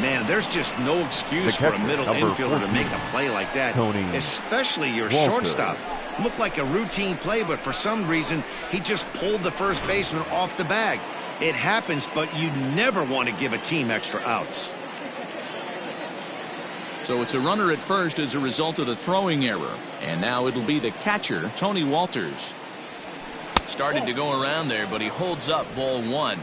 Speaker 2: Man, there's just no excuse for a middle infielder to make a play like that, especially your shortstop. Looked like a routine play, but for some reason, he just pulled the first baseman off the bag. It happens, but you never want to give a team extra outs.
Speaker 1: So it's a runner at first as a result of the throwing error. And now it'll be the catcher, Tony Walters. Started to go around there, but he holds up ball 1.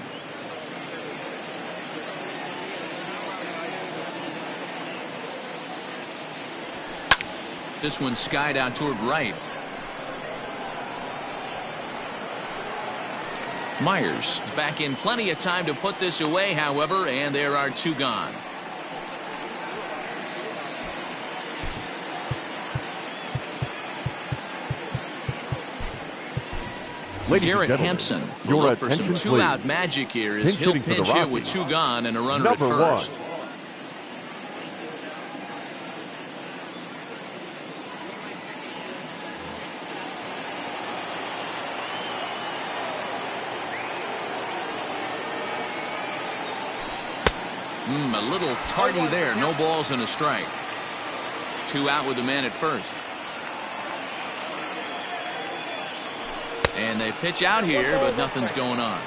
Speaker 1: This one skied out toward right. Myers is back in plenty of time to put this away, however, and there are 2 gone. Garrett Hampson will look for some 2-out magic here as he'll pinch hit with 2 gone and a runner at first. A little tardy there. No balls and a strike. 2 out with the man at first. And they pitch out here, but nothing's going on.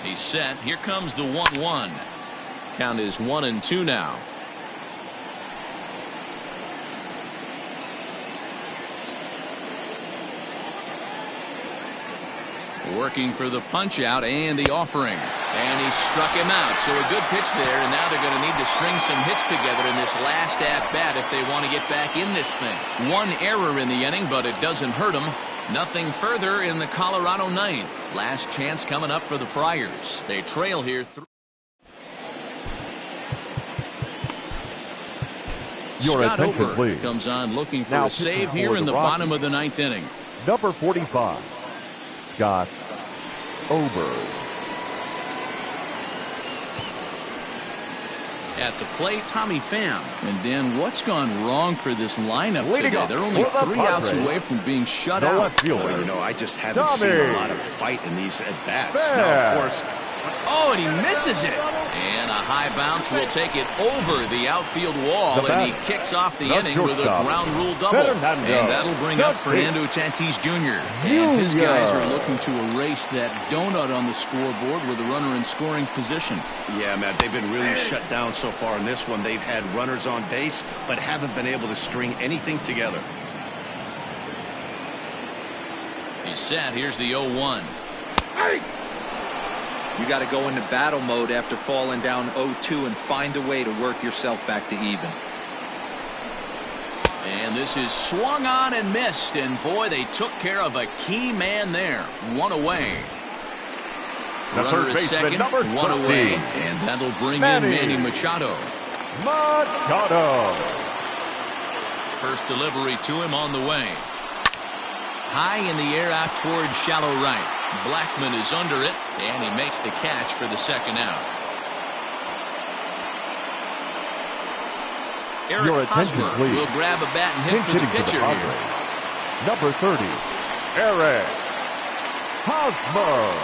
Speaker 1: He's set. Here comes the 1-1. Count is 1-2 now. Working for the punch out and the offering, and he struck him out. So a good pitch there, and now they're going to need to string some hits together in this last at bat if they want to get back in this thing. 1 error in the inning, but it doesn't hurt them. Nothing further in the Colorado 9th. Last chance coming up for the Friars. They trail here. Scott Ober comes on looking for a save here in the bottom of the 9th inning.
Speaker 3: Number 45, Scott Ober.
Speaker 1: At the plate, Tommy Pham. And Dan, what's gone wrong for this lineup today? They're only 3 outs away from being shut out.
Speaker 2: Well, you know, I just haven't seen a lot of fight in these at-bats. Now, of course.
Speaker 1: Oh, and he misses it. And a high bounce will take it over the outfield wall, and he kicks off the inning with a ground rule double. And that'll bring up Fernando Tatis Jr. And his guys are looking to erase that donut on the scoreboard with a runner in scoring position.
Speaker 2: Yeah, Matt, they've been really shut down so far in this one. They've had runners on base, but haven't been able to string anything together.
Speaker 1: He's set. Here's the 0-1.
Speaker 4: You got to go into battle mode after falling down 0-2 and find a way to work yourself back to even.
Speaker 1: And this is swung on and missed, and boy, they took care of a key man there. 1 away.
Speaker 3: The
Speaker 1: Runner
Speaker 3: third
Speaker 1: is second,
Speaker 3: number
Speaker 1: 1 away, and that'll bring in Manny Machado. First delivery to him on the way. High in the air out towards shallow right. Blackman is under it, and he makes the catch for the second out. Eric Hosmer will grab a bat and hit for the pitcher here.
Speaker 3: Number 30, Eric Hosmer.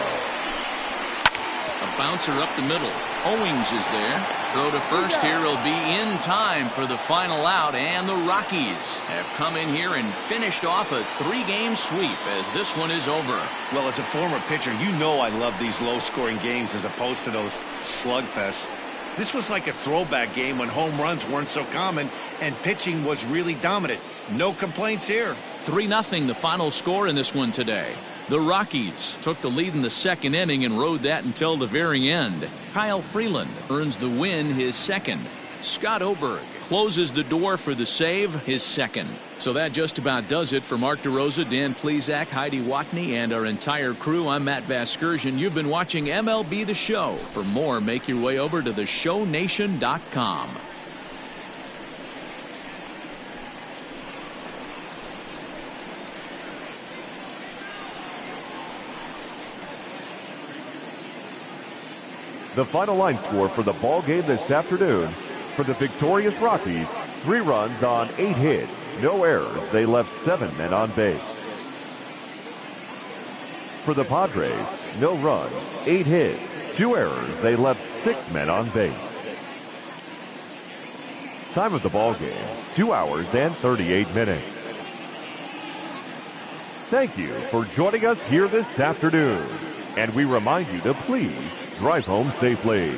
Speaker 1: A bouncer up the middle. Owings is there. Throw to first here will be in time for the final out, and the Rockies have come in here and finished off a 3-game sweep as this one is over.
Speaker 2: Well, as a former pitcher, you know I love these low-scoring games as opposed to those slugfests. This was like a throwback game when home runs weren't so common and pitching was really dominant. No complaints here.
Speaker 1: 3-0 the final score in this one today. The Rockies took the lead in the second inning and rode that until the very end. Kyle Freeland earns the win, his second. Scott Oberg closes the door for the save, his second. So that just about does it for Mark DeRosa, Dan Plesac, Heidi Watney, and our entire crew. I'm Matt Vasgersian. You've been watching MLB The Show. For more, make your way over to theshownation.com.
Speaker 3: The final line score for the ball game this afternoon: for the victorious Rockies, 3 runs on 8 hits, no errors. They left 7 men on base. For the Padres, no runs, 8 hits, 2 errors. They left 6 men on base. Time of the ball game, 2 hours and 38 minutes. Thank you for joining us here this afternoon, and we remind you to please drive home safely.